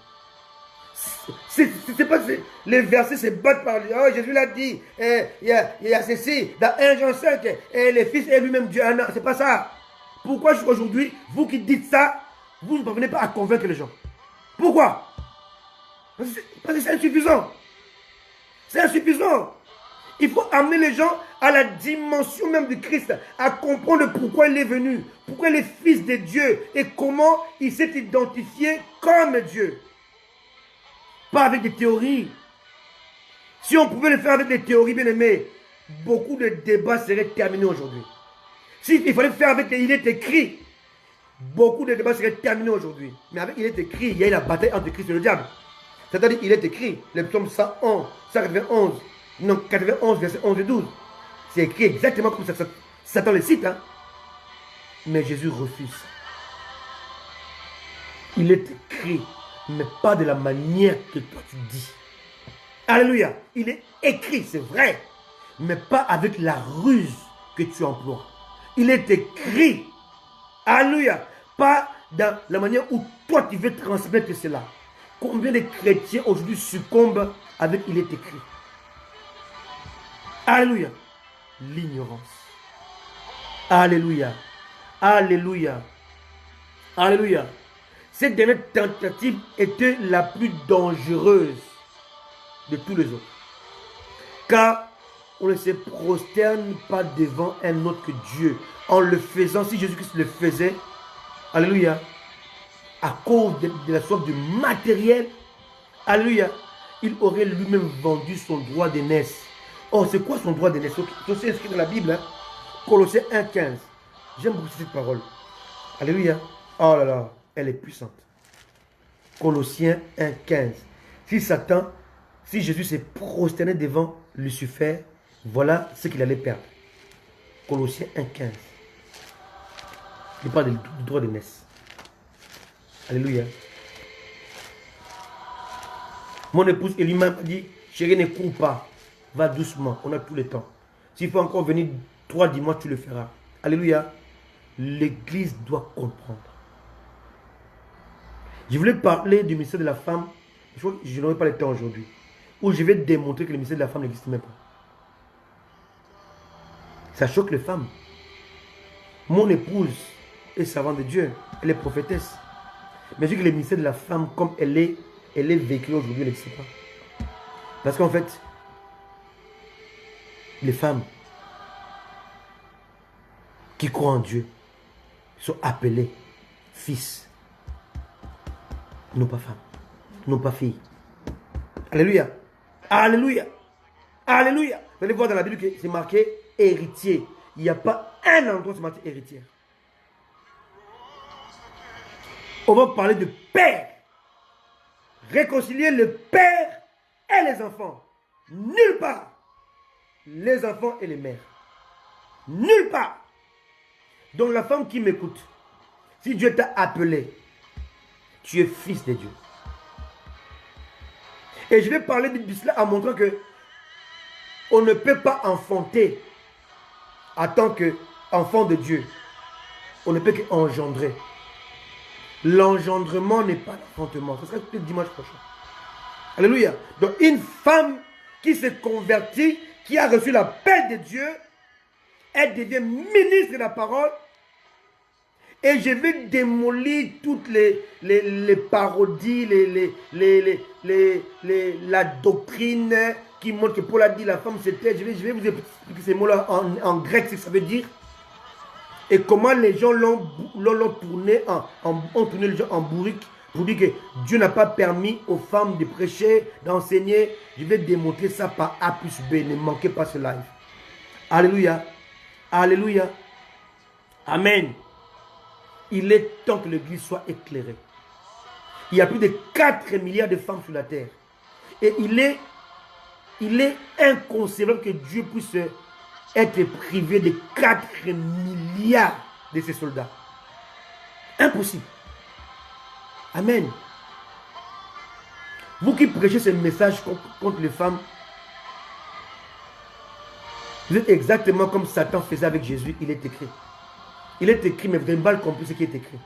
A: C'est pas les versets se battent par lui. Oh, Jésus l'a dit. Il y a ceci. Dans 1 Jean 5, et le Fils est lui-même Dieu. Non, c'est pas ça. Pourquoi aujourd'hui, vous qui dites ça, vous ne parvenez pas à convaincre les gens? Pourquoi? Parce que c'est insuffisant. C'est insuffisant. Il faut amener les gens à la dimension même du Christ, à comprendre pourquoi il est venu, pourquoi il est Fils de Dieu et comment il s'est identifié comme Dieu. Pas avec des théories. Si on pouvait le faire avec des théories, bien aimés, beaucoup de débats seraient terminés aujourd'hui. S'il fallait le faire avec il est écrit, beaucoup de débats seraient terminés aujourd'hui. Mais avec il est écrit, il y a eu la bataille entre Christ et le diable. C'est-à-dire il est écrit, le psaume 111, 191, non, 91, verset 11 et 12. C'est écrit exactement comme ça. Satan le cite, hein. Mais Jésus refuse. Il est écrit, mais pas de la manière que toi tu dis. Alléluia. Il est écrit, c'est vrai, mais pas avec la ruse que tu emploies. Il est écrit, alléluia, pas dans la manière où toi tu veux transmettre cela. Combien de chrétiens aujourd'hui succombent avec il est écrit? Alléluia. L'ignorance. Alléluia. Alléluia. Alléluia. Cette dernière tentative était la plus dangereuse de tous les autres. Car on ne se prosterne pas devant un autre que Dieu. En le faisant, si Jésus-Christ le faisait, alléluia, à cause de la soif du matériel, alléluia, il aurait lui-même vendu son droit d'aînesse. Oh, c'est quoi son droit d'aînesse? C'est inscrit dans la Bible, hein? Colossiens 1,15. J'aime beaucoup cette parole. Alléluia. Oh là là, elle est puissante. Colossiens 1,15. Si Jésus s'est prosterné devant Lucifer, voilà ce qu'il allait perdre. Colossiens 1,15. Il parle du droit d'aînesse. Alléluia. Mon épouse elle-même m'a dit, chérie, ne cours pas. Va doucement, on a tout le temps. S'il faut encore venir 3 dimanches, tu le feras. Alléluia. L'église doit comprendre. Je voulais parler du ministère de la femme. Je crois que je n'aurai pas le temps aujourd'hui. Où je vais démontrer que le ministère de la femme n'existe même pas. Ça choque les femmes. Mon épouse est servante de Dieu. Elle est prophétesse. Mais je dis que le ministère de la femme, comme elle est véhiculée aujourd'hui, elle n'existe pas. Parce qu'en fait, les femmes qui croient en Dieu sont appelées fils, non pas femmes, non pas filles. Alléluia. Alléluia. Alléluia. Vous allez voir dans la Bible que c'est marqué héritier. Il n'y a pas un endroit où c'est marqué héritière. On va parler de père. Réconcilier le père et les enfants. Nulle part. Les enfants et les mères. Nulle part. Donc la femme qui m'écoute, si Dieu t'a appelé, tu es fils de Dieu. Et je vais parler de cela en montrant que on ne peut pas enfanter en tant qu'enfant de Dieu. On ne peut qu'engendrer. L'engendrement n'est pas l'enfantement. Ce sera peut-être dimanche prochain. Alléluia. Donc une femme qui s'est convertie, qui a reçu l'appel de Dieu, elle devient ministre de la parole. Et je vais démolir toutes les parodies, la doctrine qui montre que Paul a dit la femme c'était. Je vais vous expliquer ces mots-là en grec, ce que ça veut dire. Et comment les gens l'ont tourné, ont tourné les gens en bourrique pour dire que Dieu n'a pas permis aux femmes de prêcher, d'enseigner. Je vais démontrer ça par A plus B. Ne manquez pas ce live. Alléluia. Alléluia. Amen. Il est temps que l'église soit éclairée. Il y a plus de 4 milliards de femmes sur la terre. Et il est inconcevable que Dieu puisse être privé de 4 milliards de ses soldats. Impossible. Amen. Vous qui prêchez ce message contre les femmes, vous êtes exactement comme Satan faisait avec Jésus. Il est écrit. Il est écrit, mais vous avez mal compris ce qui est écrit.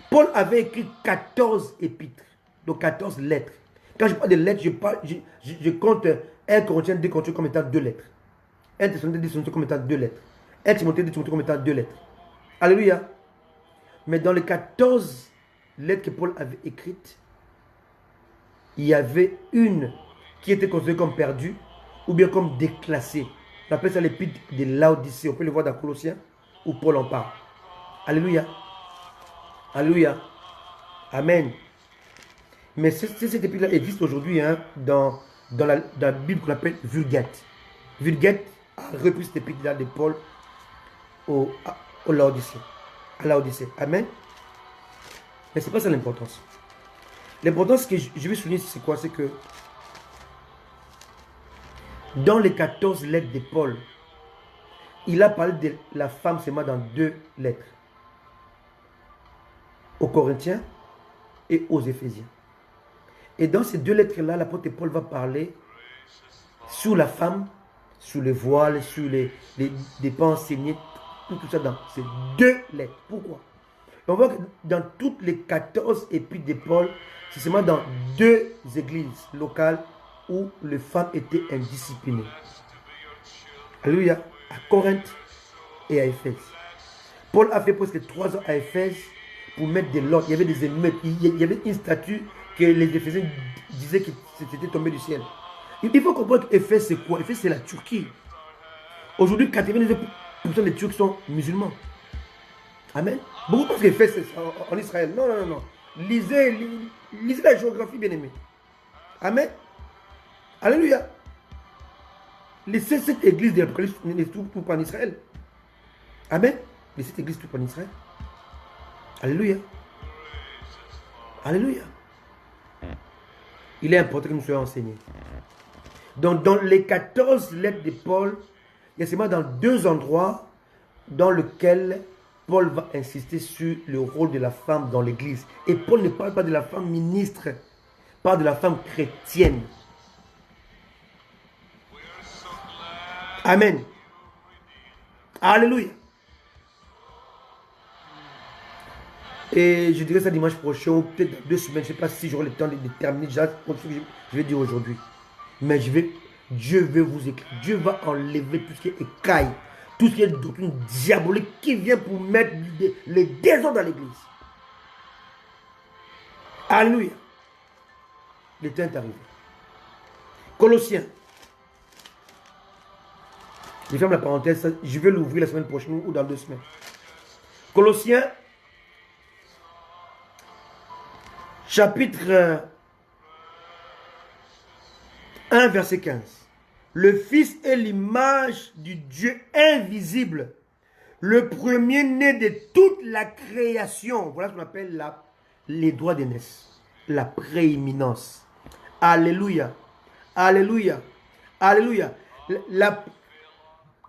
A: Paul avait écrit 14 épîtres, donc 14 lettres. Quand je parle de lettres, je compte 1 Corinthiens, 2 Corinthiens comme étant 2 lettres. 1 Thessaloniciens, 2 Thessaloniciens comme étant 2 lettres. 1 Timothée, 2 Timothée comme étant 2 lettres. Alléluia. Mais dans les 14 lettres que Paul avait écrites, il y avait une qui était considérée comme perdue ou bien comme déclassée. On appelle ça l'épître de Laodicée. On peut le voir dans Colossiens où Paul en parle. Alléluia. Alléluia. Amen. Mais cette épître-là existe aujourd'hui dans la Bible qu'on appelle Vulgate. Vulgate a repris cette épître-là de Paul au Laodicée. À Laodicée. Amen. Mais ce n'est pas ça l'importance. L'importance que je vais souligner, c'est quoi? C'est que dans les 14 lettres de Paul, il a parlé de la femme seulement dans 2 lettres. Aux Corinthiens et aux Éphésiens. Et dans ces 2 lettres-là, l'apôtre Paul va parler sur la femme, sur le voile, sur les pas enseignés, tout ça dans ces 2 lettres. Pourquoi? Et on voit que dans toutes les 14 épîtres de Paul, c'est seulement dans 2 églises locales où les femmes étaient indisciplinées. Alléluia. À Corinthe et à Éphèse. Paul a fait presque 3 ans à Éphèse pour mettre de l'ordre. Il y avait des émeutes. Il y avait une statue que les Éphésiens disaient que c'était tombé du ciel. Il faut comprendre qu'Éphèse c'est quoi? Éphèse c'est la Turquie. Aujourd'hui, 99% des Turcs sont musulmans. Amen. Beaucoup pensent qu'Éphèse c'est en Israël. Non, non, non, non. Lisez la géographie, bien aimé. Amen. Alléluia. Laissez cette église de l'Apocalypse n'est tout pas en Israël. Amen. Laissez cette église tout pas en Israël. Alléluia. Alléluia. Il est important que nous soyons enseignés. Donc, dans les 14 lettres de Paul, il y a seulement dans 2 endroits dans lesquels Paul va insister sur le rôle de la femme dans l'église. Et Paul ne parle pas de la femme ministre, il parle de la femme chrétienne. Amen. Alléluia. Et je dirais ça dimanche prochain, ou peut-être dans 2 semaines. Je ne sais pas si j'aurai le temps de terminer déjà ce que je vais dire aujourd'hui. Mais Dieu veut vous écrire. Dieu va enlever tout ce qui est écaille, tout ce qui est doctrine diabolique qui vient pour mettre les désordres dans l'église. Alléluia. Le temps est arrivé. Colossiens. Je ferme la parenthèse, je vais l'ouvrir la semaine prochaine ou dans 2 semaines. Colossiens, chapitre 1, verset 15. Le Fils est l'image du Dieu invisible, le premier-né de toute la création. Voilà ce qu'on appelle les droits d'aînesse, la prééminence. Alléluia. Alléluia. Alléluia.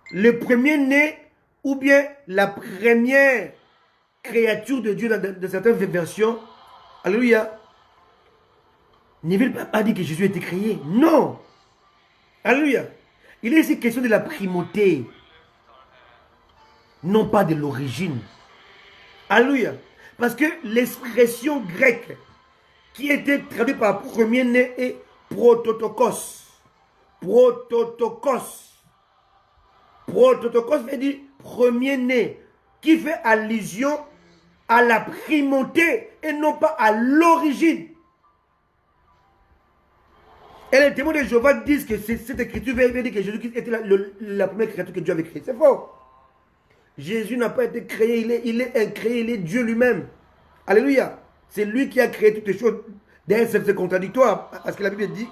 A: Le premier-né ou bien la première créature de Dieu dans certaines versions. Alléluia. Ne veut pas dire que Jésus a été créé. Non. Alléluia. Il est ici question de la primauté. Non pas de l'origine. Alléluia. Parce que l'expression grecque qui était traduite par premier-né est prototokos. Prototokos. Prototokos veut dire premier-né, qui fait allusion à la primauté et non pas à l'origine. Et les témoins de Jéhovah disent que cette écriture veut dire que Jésus-Christ était la première créature que Dieu avait créée. C'est faux. Jésus n'a pas été créé, il est incréé, il est Dieu lui-même. Alléluia. C'est lui qui a créé toutes les choses. D'ailleurs, c'est contradictoire à ce que la Bible dit.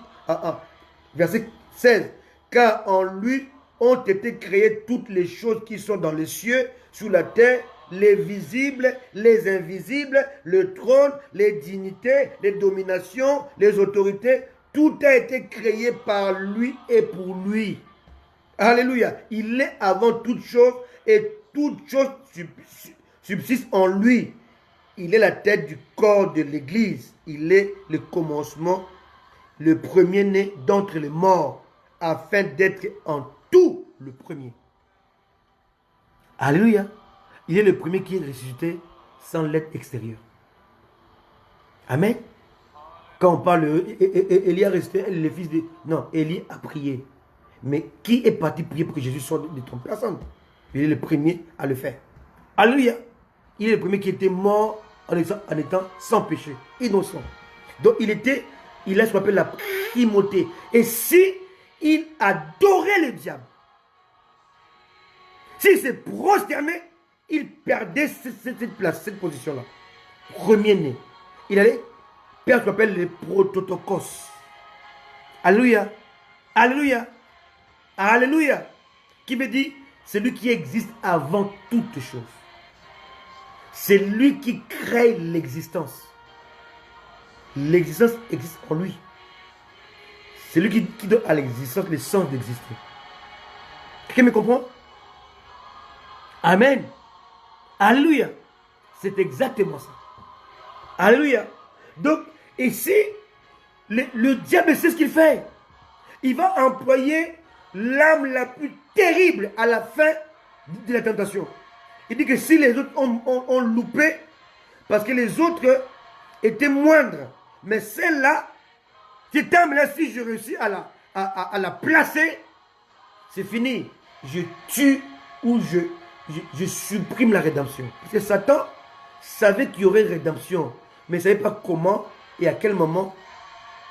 A: Verset 16. Car en lui ont été créées toutes les choses qui sont dans les cieux, sous la terre, les visibles, les invisibles, le trône, les dignités, les dominations, les autorités. Tout a été créé par lui et pour lui. Alléluia. Il est avant toute chose et toute chose subsiste en lui. Il est la tête du corps de l'Église. Il est le commencement, le premier-né d'entre les morts, afin d'être en tout le premier. Alléluia. Il est le premier qui est ressuscité sans l'aide extérieure. Amen. Quand on parle, Élie a resté le fils de... Non, Élie a prié. Mais qui est parti prier pour que Jésus sorte de ton personne? Il est le premier à le faire. Alléluia. Il est le premier qui était mort en étant sans péché, innocent. Donc il a ce qu'on appelle la primauté. Et si il adorait le diable, s'il s'est prosterné, il perdait cette place, cette position-là. Premier-né. Il allait perdre ce qu'on appelle le prototokos. Alléluia. Alléluia. Alléluia. Qui veut dire celui qui existe avant toute chose. C'est lui qui crée l'existence. L'existence existe en lui. C'est lui qui donne à l'existence le sens d'exister. Quelqu'un me comprend? Amen. Alléluia. C'est exactement ça. Alléluia. Donc, ici, le diable sait ce qu'il fait. Il va employer l'âme la plus terrible à la fin de la tentation. Il dit que si les autres ont loupé, parce que les autres étaient moindres, mais celle-là, cette âme-là, si je réussis à la placer, c'est fini. Je tue ou je supprime la rédemption. Parce que Satan savait qu'il y aurait rédemption, mais il ne savait pas comment et à quel moment.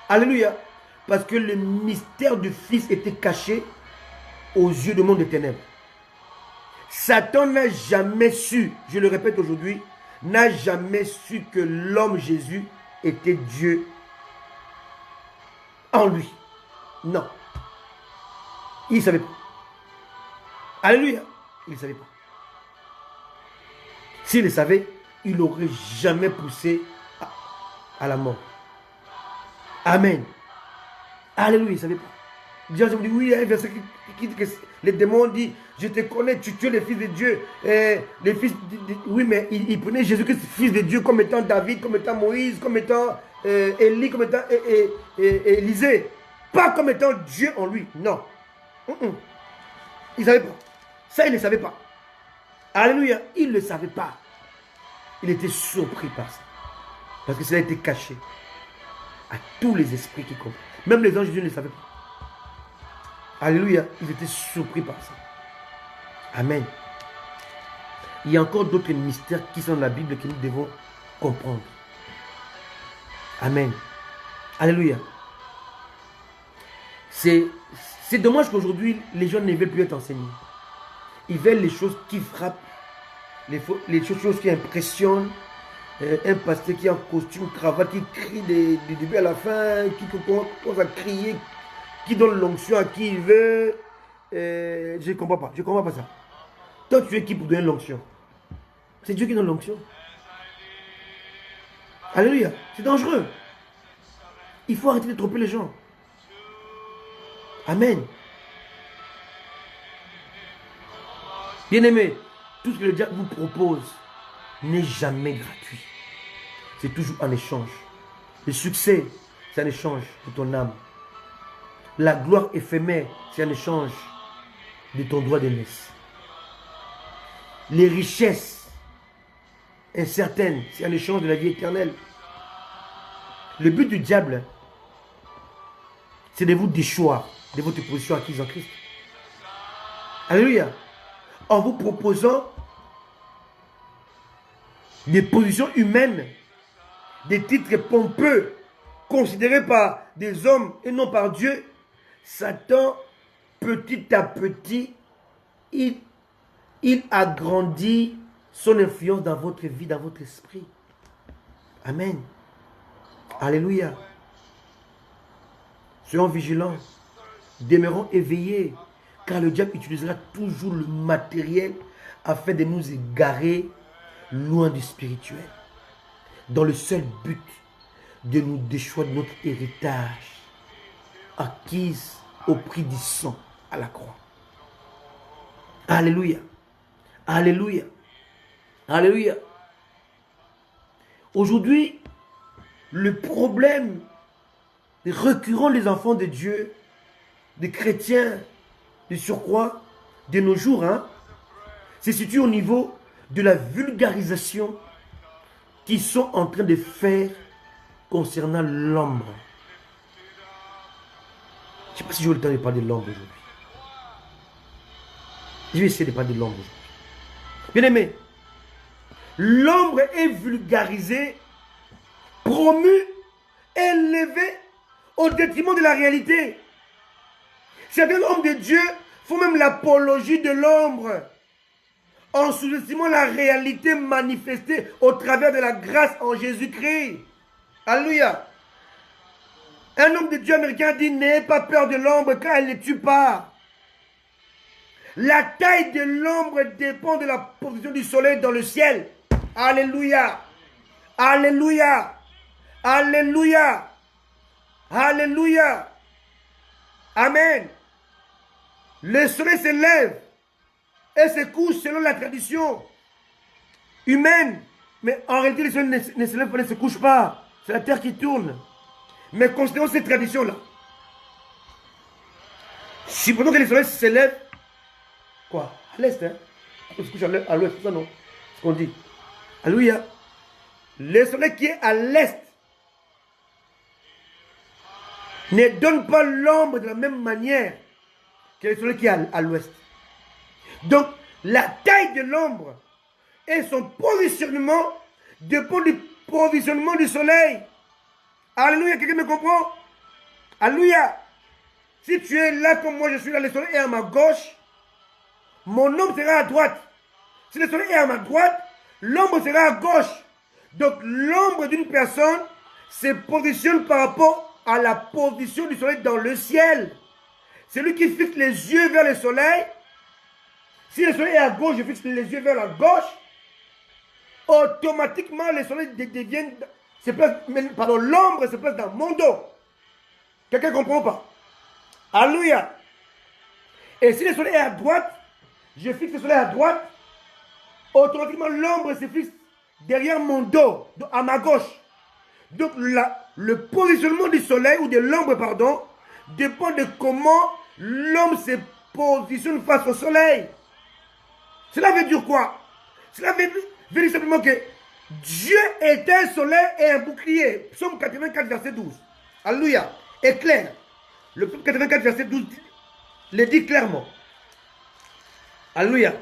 A: Alléluia. Parce que le mystère du Fils était caché aux yeux du monde des ténèbres. Satan n'a jamais su, je le répète aujourd'hui, n'a jamais su que l'homme Jésus était Dieu en lui. Non. Il ne savait pas. Alléluia. Il ne savait pas. S'il le savait, il n'aurait jamais poussé à la mort. Amen. Alléluia, il ne savait pas. Dieu me dit, oui, il y a un verset qui dit que les démons disent, je te connais, tu es le fils de Dieu. Les fils oui, mais il prenait Jésus-Christ, fils de Dieu, comme étant David, comme étant Moïse, comme étant Élie, comme étant Élisée. Pas comme étant Dieu en lui. Non. Il ne savait pas. Ça, il ne savait pas. Alléluia. Il ne le savait pas. Il était surpris par ça. Parce que ça a été caché à tous les esprits qui comprennent. Même les anges de Dieu ne le savaient pas. Alléluia. Ils étaient surpris par ça. Amen. Il y a encore d'autres mystères qui sont dans la Bible que nous devons comprendre. Amen. Alléluia. C'est dommage qu'aujourd'hui, les gens ne veulent plus être enseignés. Ils veulent les choses qui frappent, les choses qui impressionnent. Un pasteur qui est en costume, cravate, qui crie du début à la fin, qui commence à crier, qui donne l'onction à qui il veut. Je ne comprends pas. Je ne comprends pas ça. Toi, tu es qui pour donner l'onction? C'est Dieu qui donne l'onction. Alléluia. C'est dangereux. Il faut arrêter de tromper les gens. Amen. Bien-aimé, tout ce que le diable vous propose n'est jamais gratuit. C'est toujours en échange. Le succès, c'est un échange de ton âme. La gloire éphémère, c'est un échange de ton droit d'aînesse. Les richesses incertaines, c'est un échange de la vie éternelle. Le but du diable, c'est de vous déchoir de votre position acquise en Christ. Alléluia. en vous proposant des positions humaines, des titres pompeux, considérés par des hommes et non par Dieu. Satan, petit à petit, il agrandit son influence dans votre vie, dans votre esprit. Amen. Alléluia. Soyons vigilants. Demeurons éveillés. Car le diable utilisera toujours le matériel afin de nous égarer loin du spirituel. Dans le seul but de nous déchoir de notre héritage acquis au prix du sang à la croix. Alléluia. Alléluia. Alléluia. Aujourd'hui, le problème récurrent des enfants de Dieu, des chrétiens, de surcroît, de nos jours, se situe au niveau de la vulgarisation qu'ils sont en train de faire concernant l'ombre. Je ne sais pas si j'ai le temps de parler de l'ombre aujourd'hui. Je vais essayer de parler de l'ombre aujourd'hui. Bien aimé, l'ombre est vulgarisée, promue, élevée au détriment de la réalité. Certains hommes de Dieu font même l'apologie de l'ombre en sous-estimant la réalité manifestée au travers de la grâce en Jésus-Christ. Alléluia. Un homme de Dieu américain dit: n'ayez pas peur de l'ombre car elle ne tue pas. La taille de l'ombre dépend de la position du soleil dans le ciel. Alléluia. Alléluia. Alléluia. Alléluia. Amen. Le soleil se lève et se couche selon la tradition humaine. Mais en réalité, le soleil ne se lève pas, ne se couche pas. C'est la terre qui tourne. Mais considérons cette tradition-là. Supposons que le soleil se lève, quoi? À l'est, hein? Il se couche à l'ouest, c'est ça, non? C'est ce qu'on dit. Alléluia. Le soleil qui est à l'est ne donne pas l'ombre de la même manière que le soleil qui est à l'ouest. Donc, la taille de l'ombre et son positionnement dépend du positionnement du soleil. Alléluia, quelqu'un me comprend? Alléluia. Si tu es là comme moi, je suis là, le soleil est à ma gauche, mon ombre sera à droite. Si le soleil est à ma droite, l'ombre sera à gauche. Donc, l'ombre d'une personne se positionne par rapport à la position du soleil dans le ciel. Celui qui fixe les yeux vers le soleil, si le soleil est à gauche, je fixe les yeux vers la gauche, automatiquement le soleil devient, l'ombre se place dans mon dos. Quelqu'un ne comprend pas? Alléluia. Et si le soleil est à droite, je fixe le soleil à droite, automatiquement l'ombre se fixe derrière mon dos, à ma gauche. Donc le positionnement du soleil ou de l'ombre, pardon, dépend de comment l'homme se positionne face au soleil. Cela veut dire quoi? Cela veut dire simplement que Dieu est un soleil et un bouclier. Psaume 84, verset 12. Alléluia. Est clair. Le psaume 84, verset 12 le dit clairement. Alléluia.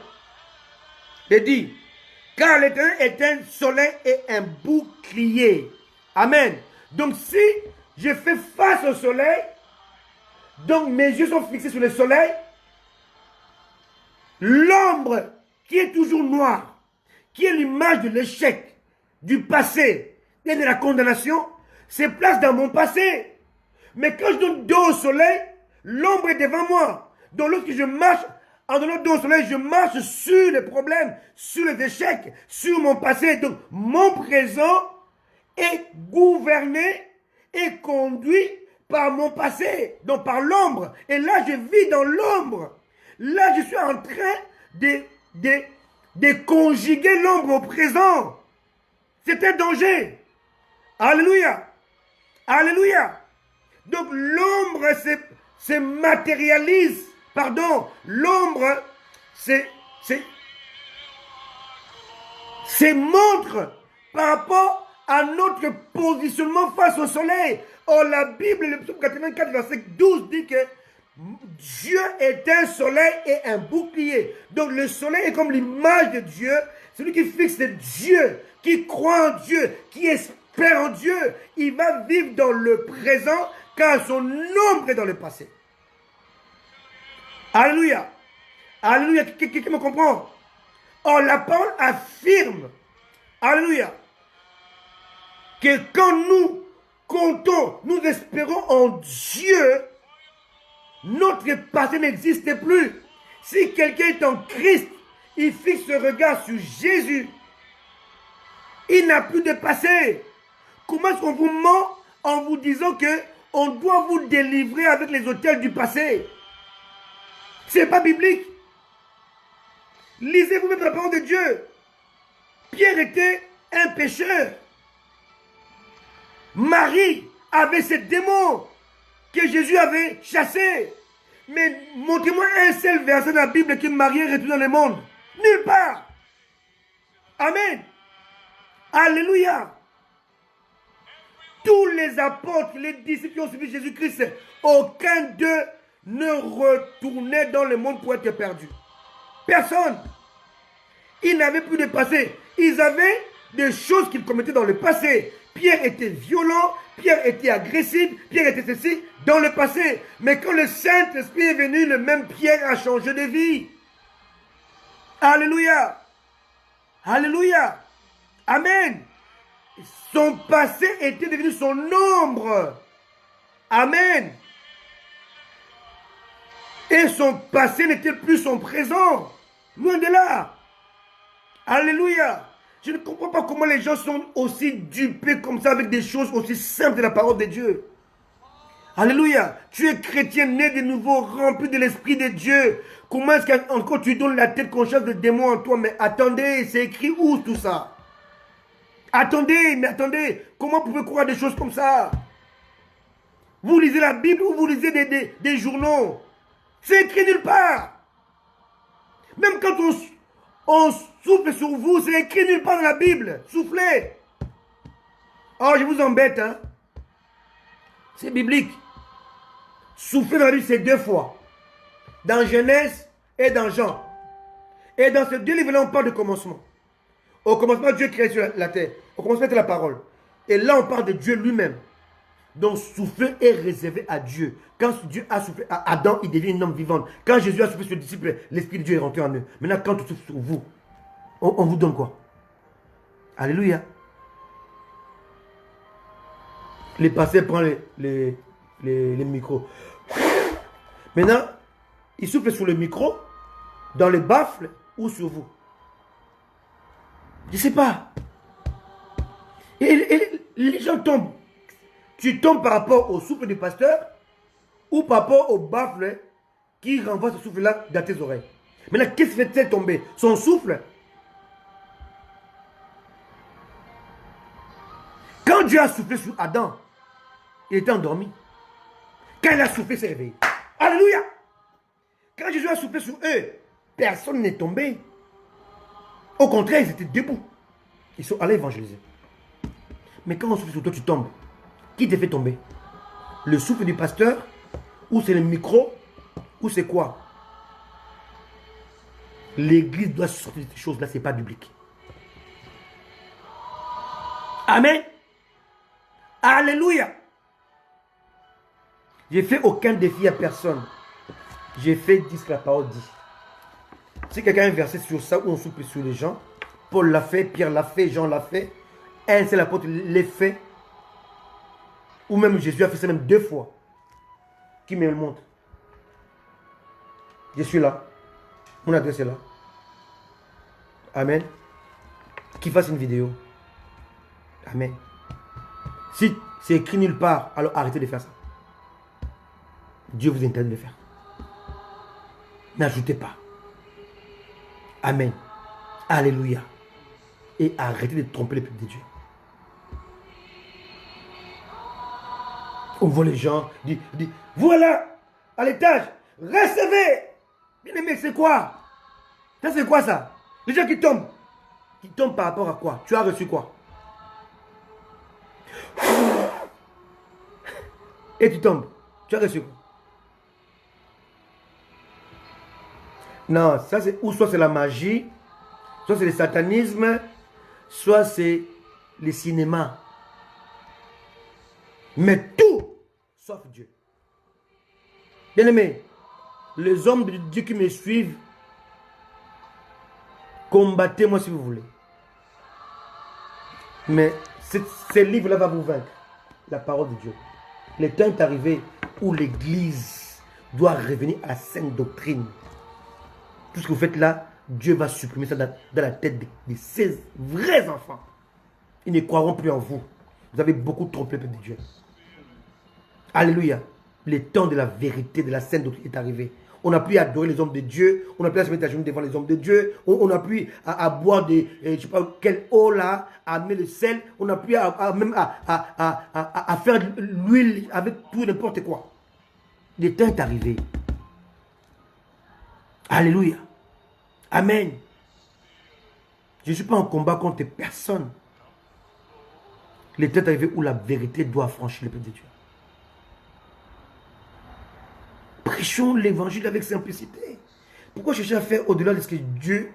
A: Il dit: car l'Éternel est un soleil et un bouclier. Amen. Donc si je fais face au soleil, donc mes yeux sont fixés sur le soleil, l'ombre qui est toujours noire, qui est l'image de l'échec, du passé et de la condamnation, se place dans mon passé. Mais quand je donne dos au soleil, l'ombre est devant moi. Donc lorsque je marche, en donnant dos au soleil, je marche sur les problèmes, sur les échecs, sur mon passé. Donc mon présent est gouverné et conduit par mon passé, donc par l'ombre. Et là, je vis dans l'ombre. Là, je suis en train de conjuguer l'ombre au présent. C'est un danger. Alléluia. Alléluia. Donc l'ombre se matérialise. Pardon, l'ombre se montre par rapport à notre positionnement face au soleil. Or, la Bible, le psaume 84, verset 12, dit que Dieu est un soleil et un bouclier. Donc le soleil est comme l'image de Dieu. Celui qui fixe Dieu, qui croit en Dieu, qui espère en Dieu, il va vivre dans le présent car son ombre est dans le passé. Alléluia. Alléluia. Qui me comprend? Or la parole affirme, alléluia, que quand nous comptons, nous espérons en Dieu, notre passé n'existe plus. Si quelqu'un est en Christ, il fixe ce regard sur Jésus. Il n'a plus de passé. Comment est-ce qu'on vous ment en vous disant que on doit vous délivrer avec les autels du passé? Ce n'est pas biblique. Lisez vous-même la parole de Dieu. Pierre était un pécheur. Marie avait ces démons que Jésus avait chassés. Mais montrez-moi un seul verset dans la Bible que Marie est retournée dans le monde. Nulle part. Amen. Alléluia. Tous les apôtres, les disciples qui ont suivi Jésus-Christ, aucun d'eux ne retournait dans le monde pour être perdu. Personne. Ils n'avaient plus de passé. Ils avaient des choses qu'ils commettaient dans le passé. Pierre était violent, Pierre était agressif, Pierre était ceci dans le passé. Mais quand le Saint-Esprit est venu, le même Pierre a changé de vie. Alléluia. Alléluia. Amen. Son passé était devenu son ombre. Amen. Et son passé n'était plus son présent. Loin de là. Alléluia. Je ne comprends pas comment les gens sont aussi dupés comme ça avec des choses aussi simples de la parole de Dieu. Alléluia. Tu es chrétien, né de nouveau, rempli de l'Esprit de Dieu. Comment est-ce qu'encore tu donnes la tête consciente de démons en toi? Mais attendez, c'est écrit où tout ça? Attendez, mais attendez. Comment vous pouvez croire des choses comme ça? Vous lisez la Bible ou vous lisez des journaux? C'est écrit nulle part. Même quand on souffle sur vous, c'est écrit nulle part dans la Bible. Soufflez. Oh, je vous embête, hein. C'est biblique. Souffler dans la Bible, c'est 2 fois. Dans Genèse et dans Jean. Et dans ces 2 livres-là, on parle de commencement. Au commencement, Dieu créait sur la terre. Au commencement, c'était la parole. Et là, on parle de Dieu lui-même. Donc, souffler est réservé à Dieu. Quand Dieu a soufflé à Adam, il devient une homme vivante. Quand Jésus a soufflé sur les disciples, l'Esprit de Dieu est rentré en eux. Maintenant, quand tu souffles sur vous, on vous donne quoi? Alléluia. Les pasteurs prennent les micros. Maintenant, il souffle sur le micro, dans le baffle ou sur vous. Je ne sais pas. Et les gens tombent. Tu tombes par rapport au souffle du pasteur ou par rapport au baffle qui renvoie ce souffle-là dans tes oreilles. Maintenant, qu'est-ce qui fait-il tomber? Son souffle. Quand Dieu a soufflé sur Adam, il était endormi. Quand il a soufflé, il s'est réveillé. Alléluia. Quand Jésus a soufflé sur eux, personne n'est tombé. Au contraire, ils étaient debout. Ils sont allés évangéliser. Mais quand on souffle sur toi, tu tombes. Qui te fait tomber? Le souffle du pasteur? Ou c'est le micro? Ou c'est quoi? L'église doit sortir de ces choses-là, ce n'est pas biblique. Amen. Alléluia. J'ai fait aucun défi à personne. J'ai fait dire ce que la parole dit. Si quelqu'un a un verset sur ça où on souffle sur les gens, Paul l'a fait, Pierre l'a fait, Jean l'a fait, un seul apôtre l'a fait, ou même Jésus a fait ça même 2 fois. Qui me le montre? Je suis là. Mon adresse est là. Amen. Qui fasse une vidéo. Amen. Si c'est écrit nulle part, alors arrêtez de faire ça. Dieu vous interdit de le faire. N'ajoutez pas. Amen. Alléluia. Et arrêtez de tromper le peuple de Dieu. On voit les gens dire, voilà, à l'étage, recevez. Bien aimé, c'est quoi? Ça c'est quoi ça? Les gens qui tombent. Qui tombent par rapport à quoi? Tu as reçu quoi? Et tu tombes. Tu as reçu quoi? Non, ça c'est ou soit c'est la magie, soit c'est le satanisme, soit c'est le cinéma. Mais tout, sauf Dieu. Bien aimé, les hommes de Dieu qui me suivent, combattez-moi si vous voulez. Mais ce livre-là va vous vaincre. La parole de Dieu. Le temps est arrivé où l'Église doit revenir à la sainte doctrine. Tout ce que vous faites là, Dieu va supprimer ça dans la tête de ses vrais enfants. Ils ne croiront plus en vous. Vous avez beaucoup trompé le peuple de Dieu. Alléluia. Le temps de la vérité, de la sainte doctrine est arrivé. On n'a plus à adorer les hommes de Dieu. On n'a plus à se mettre à genoux devant les hommes de Dieu. On n'a plus à boire des, je ne sais pas quelle eau là, à amener le sel. On n'a plus même à faire l'huile avec tout n'importe quoi. Le temps est arrivé. Alléluia. Amen. Je ne suis pas en combat contre personne. Le temps est arrivé où la vérité doit franchir le peuple de Dieu. Prêchons l'évangile avec simplicité. Pourquoi chercher à faire au-delà de ce que Dieu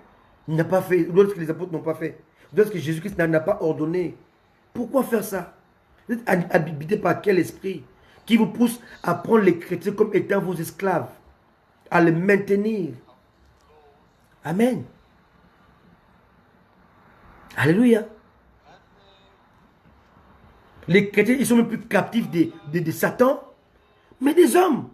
A: n'a pas fait, au-delà de ce que les apôtres n'ont pas fait, au-delà de ce que Jésus-Christ n'a pas ordonné? Pourquoi faire ça? Vous êtes habité par quel esprit qui vous pousse à prendre les chrétiens comme étant vos esclaves, à les maintenir? Amen. Alléluia. Les chrétiens, ils sont même plus captifs de Satan, mais des hommes.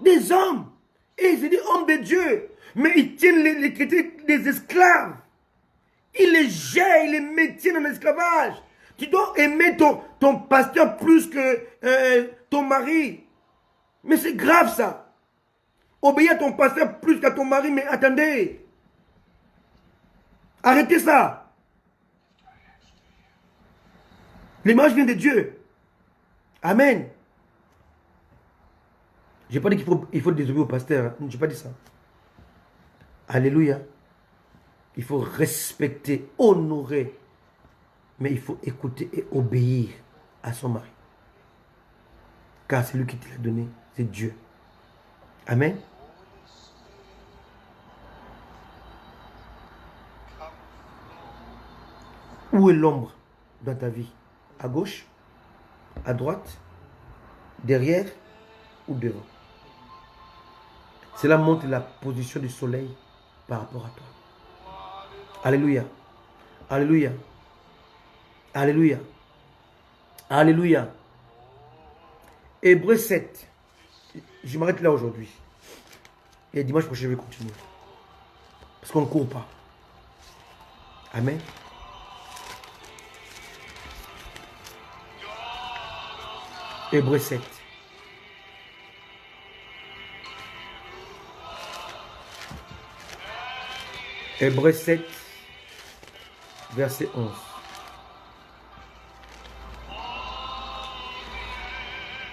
A: Des hommes. Et c'est des hommes de Dieu. Mais ils tiennent les chrétiens des esclaves. Ils les gèrent, ils les maintiennent en esclavage. Tu dois aimer ton pasteur plus que ton mari. Mais c'est grave ça. Obéir à ton pasteur plus qu'à ton mari, mais attendez. Arrêtez ça. L'image vient de Dieu. Amen. Je n'ai pas dit qu'il faut désobéir au pasteur. Je n'ai pas dit ça. Alléluia. Il faut respecter, honorer. Mais il faut écouter et obéir à son mari. Car c'est lui qui te l'a donné. C'est Dieu. Amen. Où est l'ombre dans ta vie? À gauche? À droite? Derrière? Ou devant? Cela montre la position du soleil par rapport à toi. Alléluia. Alléluia. Alléluia. Alléluia. Hébreux 7. Je m'arrête là aujourd'hui. Et dimanche prochain, je vais continuer. Parce qu'on ne court pas. Amen. Hébreux 7. Hébreux 7, verset 11.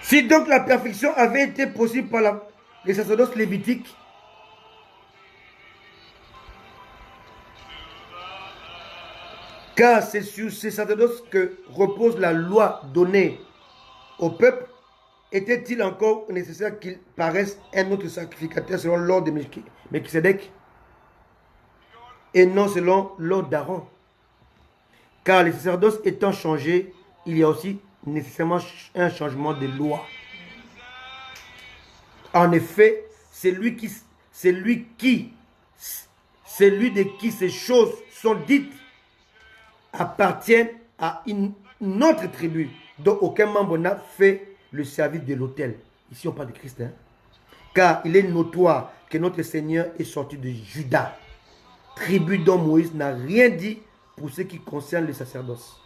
A: Si donc la perfection avait été possible par les sacerdoces lévitiques, car c'est sur ces sacerdoces que repose la loi donnée au peuple, était-il encore nécessaire qu'il paraisse un autre sacrificateur selon l'ordre de Melchisedec et non selon l'ordre d'Aaron? Car les sacerdoces étant changés, il y a aussi nécessairement un changement de loi. En effet, c'est lui de qui ces choses sont dites appartiennent à une autre tribu dont aucun membre n'a fait le service de l'autel. Ici on parle de Christ. Car il est notoire que notre Seigneur est sorti de Juda, tribu dont Moïse n'a rien dit pour ce qui concerne le sacerdoce.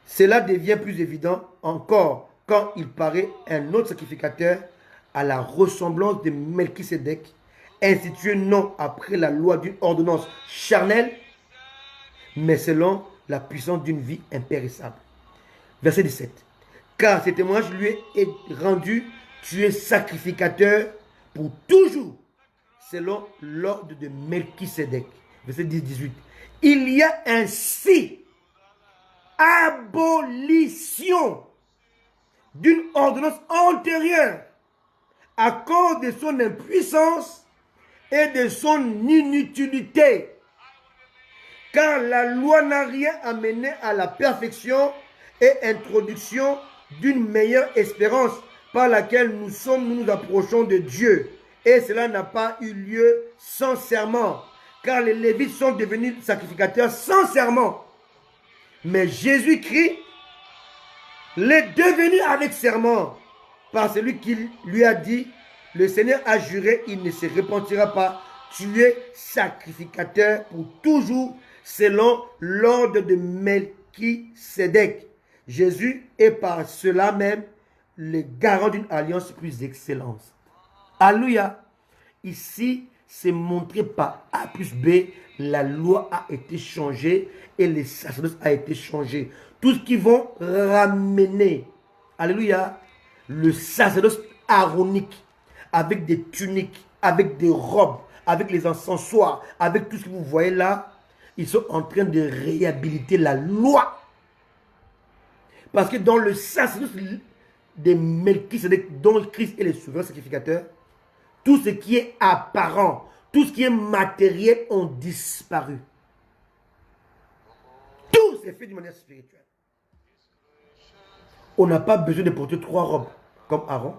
A: Cela devient plus évident encore quand il paraît un autre sacrificateur à la ressemblance de Melchisedec, institué non après la loi d'une ordonnance charnelle, mais selon la puissance d'une vie impérissable. Verset 17. Car ce témoignage lui est rendu, tu es sacrificateur pour toujours, selon l'ordre de Melchisedec. Verset 18. Il y a ainsi abolition d'une ordonnance antérieure à cause de son impuissance et de son inutilité. Car la loi n'a rien amené à la perfection et introduction d'une meilleure espérance par laquelle nous nous approchons de Dieu. Et cela n'a pas eu lieu sans serment, car les Lévites sont devenus sacrificateurs sans serment. Mais Jésus-Christ l'est devenu avec serment, par celui qui lui a dit, le Seigneur a juré, il ne se repentira pas, tu es sacrificateur pour toujours, selon l'ordre de Melchisédek. Jésus est par cela même le garant d'une alliance plus excellente. Alléluia. Ici, c'est montré par A plus B, la loi a été changée et le sacerdoce a été changé. Tout ce qui vont ramener, alléluia, le sacerdoce aaronique, avec des tuniques, avec des robes, avec les encensoirs, avec tout ce que vous voyez là, ils sont en train de réhabiliter la loi. Parce que dans le sacerdoce de Melchisédek, dont Christ est le souverain sacrificateur, tout ce qui est apparent, tout ce qui est matériel ont disparu. Tout s'est fait d'une manière spirituelle. On n'a pas besoin de porter 3 robes comme Aaron.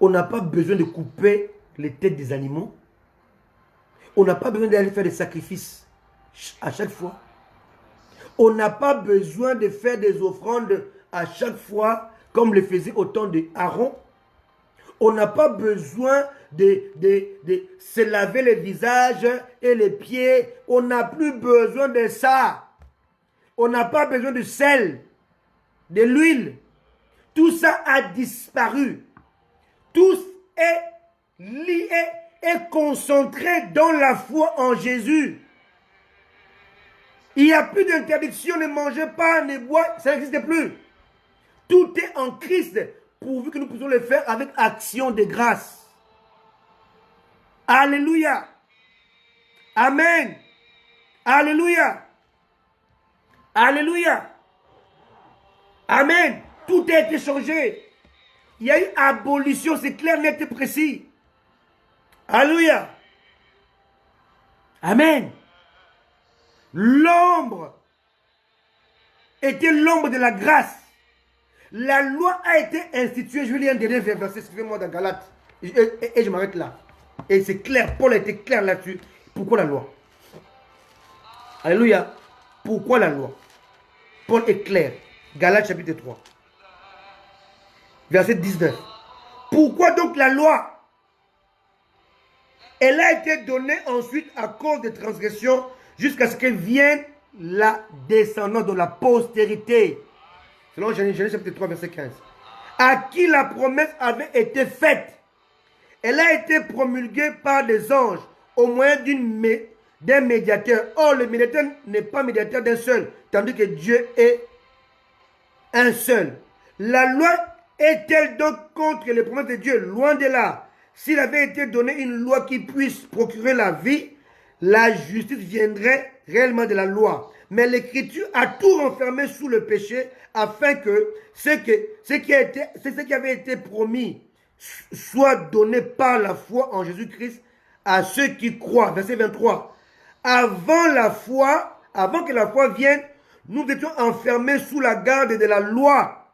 A: On n'a pas besoin de couper les têtes des animaux. On n'a pas besoin d'aller faire des sacrifices à chaque fois. On n'a pas besoin de faire des offrandes à chaque fois comme le faisait au temps d'Aaron. On n'a pas besoin de se laver les visages et les pieds. On n'a plus besoin de ça. On n'a pas besoin de sel, de l'huile. Tout ça a disparu. Tout est lié et concentré dans la foi en Jésus. Il n'y a plus d'interdiction, ne mangez pas, ne bois, ça n'existe plus. Tout est en Christ, pourvu que nous puissions le faire avec action de grâce. Alléluia. Amen. Alléluia. Alléluia. Amen. Tout a été changé. Il y a eu abolition, c'est clair, net et précis. Alléluia. Amen. L'ombre était l'ombre de la grâce. La loi a été instituée, je vais lire un dernier verset, excusez-moi, dans Galates. Et je m'arrête là. Et c'est clair, Paul a été clair là-dessus. Pourquoi la loi? Alléluia. Pourquoi la loi? Paul est clair. Galates chapitre 3. Verset 19. Pourquoi donc la loi? Elle a été donnée ensuite à cause des transgressions jusqu'à ce qu'elle vienne la descendance de la postérité. Selon Genèse chapitre 3, verset 15. À qui la promesse avait été faite. Elle a été promulguée par des anges au moyen d'un médiateur. Or, le médiateur n'est pas médiateur d'un seul, tandis que Dieu est un seul. La loi est-elle donc contre les promesses de Dieu? Loin de là. S'il avait été donné une loi qui puisse procurer la vie, la justice viendrait réellement de la loi. Mais l'Écriture a tout renfermé sous le péché afin que ce qui avait été promis soit donné par la foi en Jésus-Christ à ceux qui croient. Verset 23. Avant que la foi vienne, nous étions enfermés sous la garde de la loi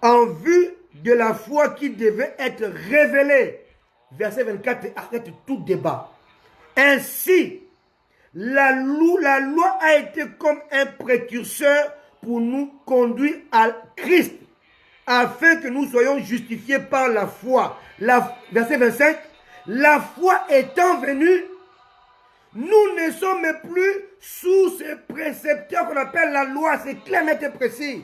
A: en vue de la foi qui devait être révélée. Verset 24, arrête tout débat. Ainsi, la loi a été comme un précurseur pour nous conduire à Christ, afin que nous soyons justifiés par la foi. Verset 25, la foi étant venue, nous ne sommes plus sous ce précepteur qu'on appelle la loi. C'est clair, net et précis.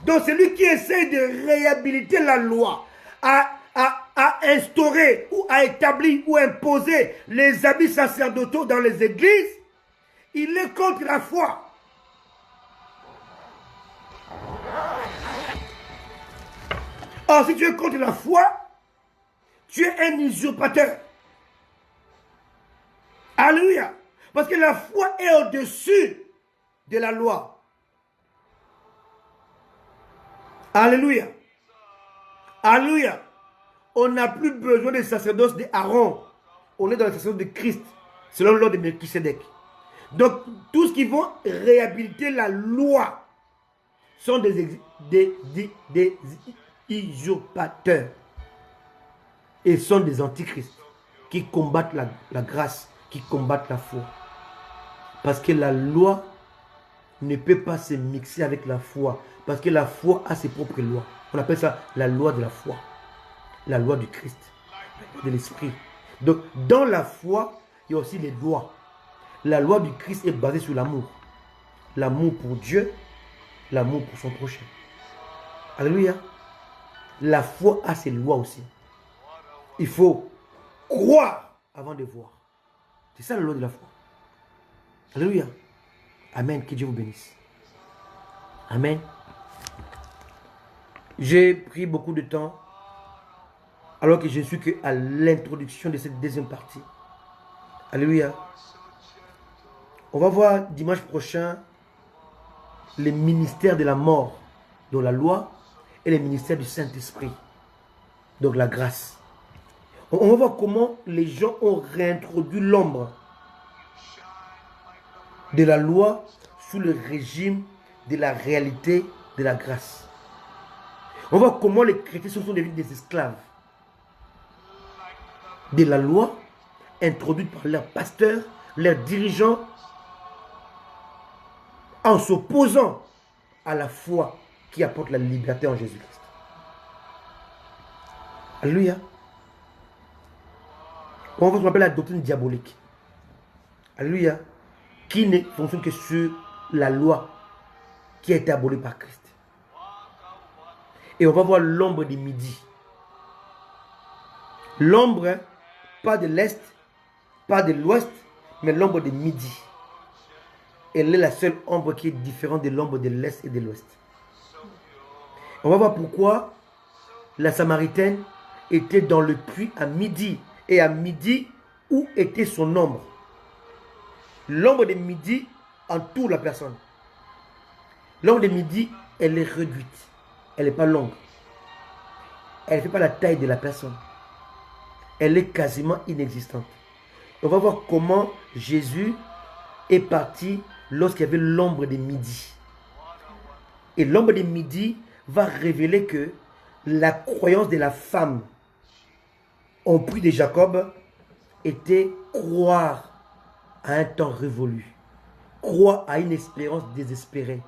A: Donc celui qui essaie de réhabiliter la loi, à instaurer ou à établir ou imposer les habits sacerdotaux dans les églises, il est contre la foi. Or, si tu es contre la foi, tu es un usurpateur. Alléluia. Parce que la foi est au-dessus de la loi. Alléluia. Alléluia. On n'a plus besoin des sacerdoce d'Aaron. On est dans le sacerdoce de Christ, selon l'ordre de Melchisedec. Donc, tous ceux qui vont réhabiliter la loi sont des usurpateurs. Et sont des antichrists qui combattent la grâce, qui combattent la foi. Parce que la loi ne peut pas se mixer avec la foi. Parce que la foi a ses propres lois. On appelle ça la loi de la foi. La loi du Christ. La loi de l'esprit. Donc, dans la foi, il y a aussi les lois. La loi du Christ est basée sur l'amour. L'amour pour Dieu, l'amour pour son prochain. Alléluia. La foi a ses lois aussi. Il faut croire avant de voir. C'est ça la loi de la foi. Alléluia. Amen. Que Dieu vous bénisse. Amen. J'ai pris beaucoup de temps alors que je ne suis qu'à l'introduction de cette deuxième partie. Alléluia. On va voir dimanche prochain les ministères de la mort, donc la loi, et les ministères du Saint-Esprit, donc la grâce. On va voir comment les gens ont réintroduit l'ombre de la loi sous le régime de la réalité de la grâce. On va voir comment les chrétiens sont devenus des esclaves de la loi introduite par leurs pasteurs, leurs dirigeants, en s'opposant à la foi qui apporte la liberté en Jésus-Christ. Alléluia. On va ce qu'on appelle la doctrine diabolique. Alléluia. Qui ne fonctionne que sur la loi qui a été abolie par Christ. Et on va voir l'ombre du midi. L'ombre, pas de l'est, pas de l'ouest, mais l'ombre du midi. Elle est la seule ombre qui est différente de l'ombre de l'est et de l'ouest. On va voir pourquoi la Samaritaine était dans le puits à midi. Et à midi, où était son ombre? L'ombre de midi entoure la personne. L'ombre de midi, elle est réduite. Elle n'est pas longue. Elle ne fait pas la taille de la personne. Elle est quasiment inexistante. On va voir comment Jésus est parti lorsqu'il y avait l'ombre de midi. Et l'ombre de midi va révéler que la croyance de la femme au puits de Jacob était croire à un temps révolu, croire à une espérance désespérée,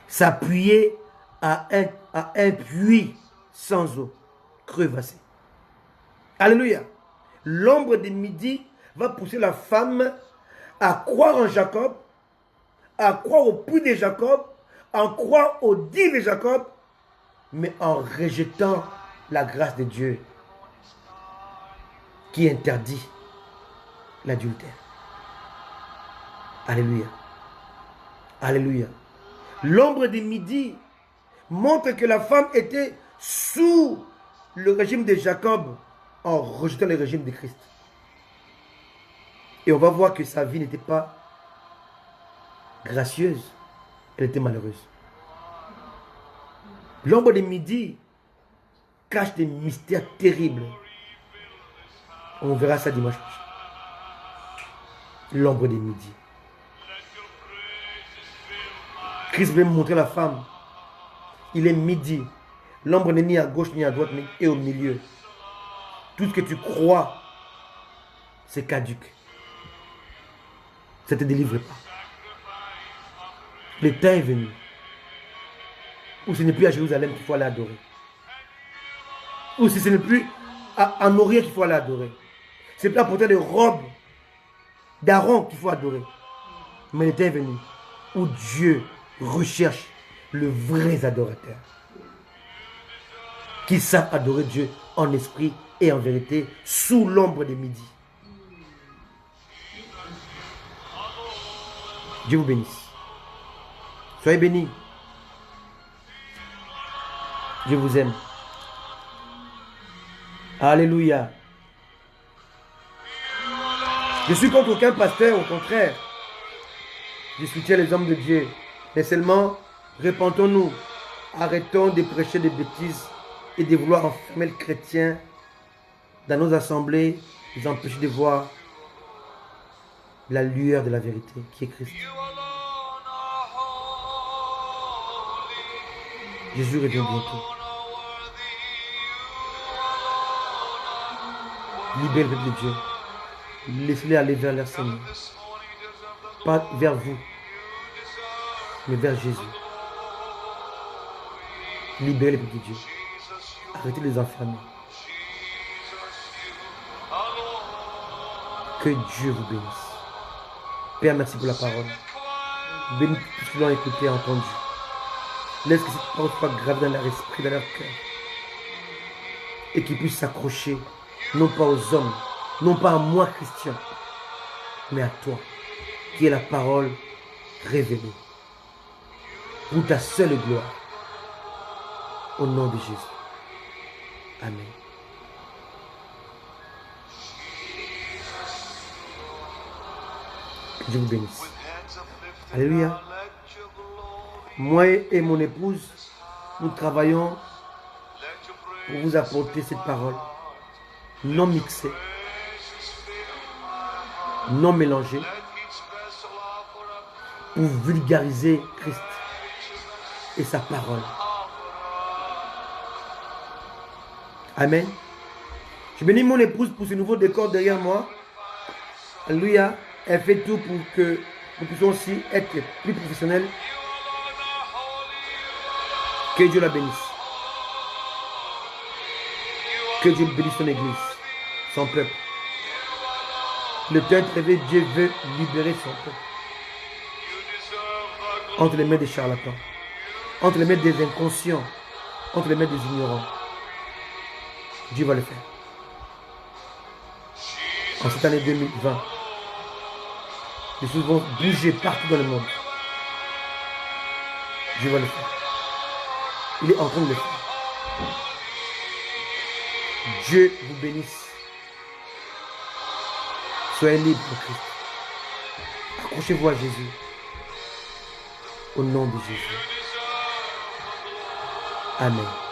A: s'appuyer à un puits sans eau, crevassé. Alléluia. L'ombre de midi va pousser la femme à croire en Jacob, à croire au puits de Jacob, à croire au dit de Jacob, mais en rejetant la grâce de Dieu qui interdit l'adultère. Alléluia. Alléluia. L'ombre de midi montre que la femme était sous le régime de Jacob en rejetant le régime de Christ. Et on va voir que sa vie n'était pas gracieuse, elle était malheureuse. L'ombre de midi cache des mystères terribles. On verra ça dimanche prochain. L'ombre de midi. Christ veut montrer la femme. Il est midi. L'ombre n'est ni à gauche ni à droite, mais est au milieu. Tout ce que tu crois, c'est caduque. Ça ne te délivre pas. Le temps est venu où ce n'est plus à Jérusalem qu'il faut aller adorer. Ou si ce n'est plus en Orient qu'il faut aller adorer. C'est plus à porter des robes d'Aaron qu'il faut adorer. Mais le temps est venu où Dieu recherche le vrai adorateur. Qui savent adorer Dieu en esprit et en vérité sous l'ombre de midi. Dieu vous bénisse. Soyez bénis. Je vous aime. Alléluia. Je suis contre aucun pasteur, au contraire. Je soutiens les hommes de Dieu. Mais seulement, répentons-nous. Arrêtons de prêcher des bêtises et de vouloir enfermer le chrétien dans nos assemblées, nous empêcher de voir la lueur de la vérité qui est Christ. Jésus revient bientôt. Libérez le peuple de Dieu. Laissez-les aller vers leur Seigneur. Pas vers vous, mais vers Jésus. Libérez le peuple de Dieu. Arrêtez de les enfermer. Que Dieu vous bénisse. Père, merci pour la parole. Bénis tous ceux qui l'ont écouté et entendu. Laisse que cette parole soit gravée dans leur esprit, dans leur cœur. Et qu'ils puissent s'accrocher, non pas aux hommes, non pas à moi, Christian, mais à toi, qui est la parole révélée. Pour ta seule gloire. Au nom de Jésus. Amen. Que Dieu vous bénisse. Alléluia. Moi et mon épouse, nous travaillons pour vous apporter cette parole non mixée, non mélangée, pour vulgariser Christ et sa parole. Amen. Je bénis mon épouse pour ce nouveau décor derrière moi. Alléluia. Elle fait tout pour que nous puissions aussi être plus professionnels. Que Dieu la bénisse. Que Dieu bénisse son église, son peuple. Le temps est rêvé, Dieu veut libérer son peuple. Entre les mains des charlatans, entre les mains des inconscients, entre les mains des ignorants. Dieu va le faire. En cette année 2020, les choses vont bouger partout dans le monde. Dieu va le faire. Il est en train de le faire. Dieu vous bénisse. Soyez libres pour Christ. Accrochez-vous à Jésus. Au nom de Jésus. Amen.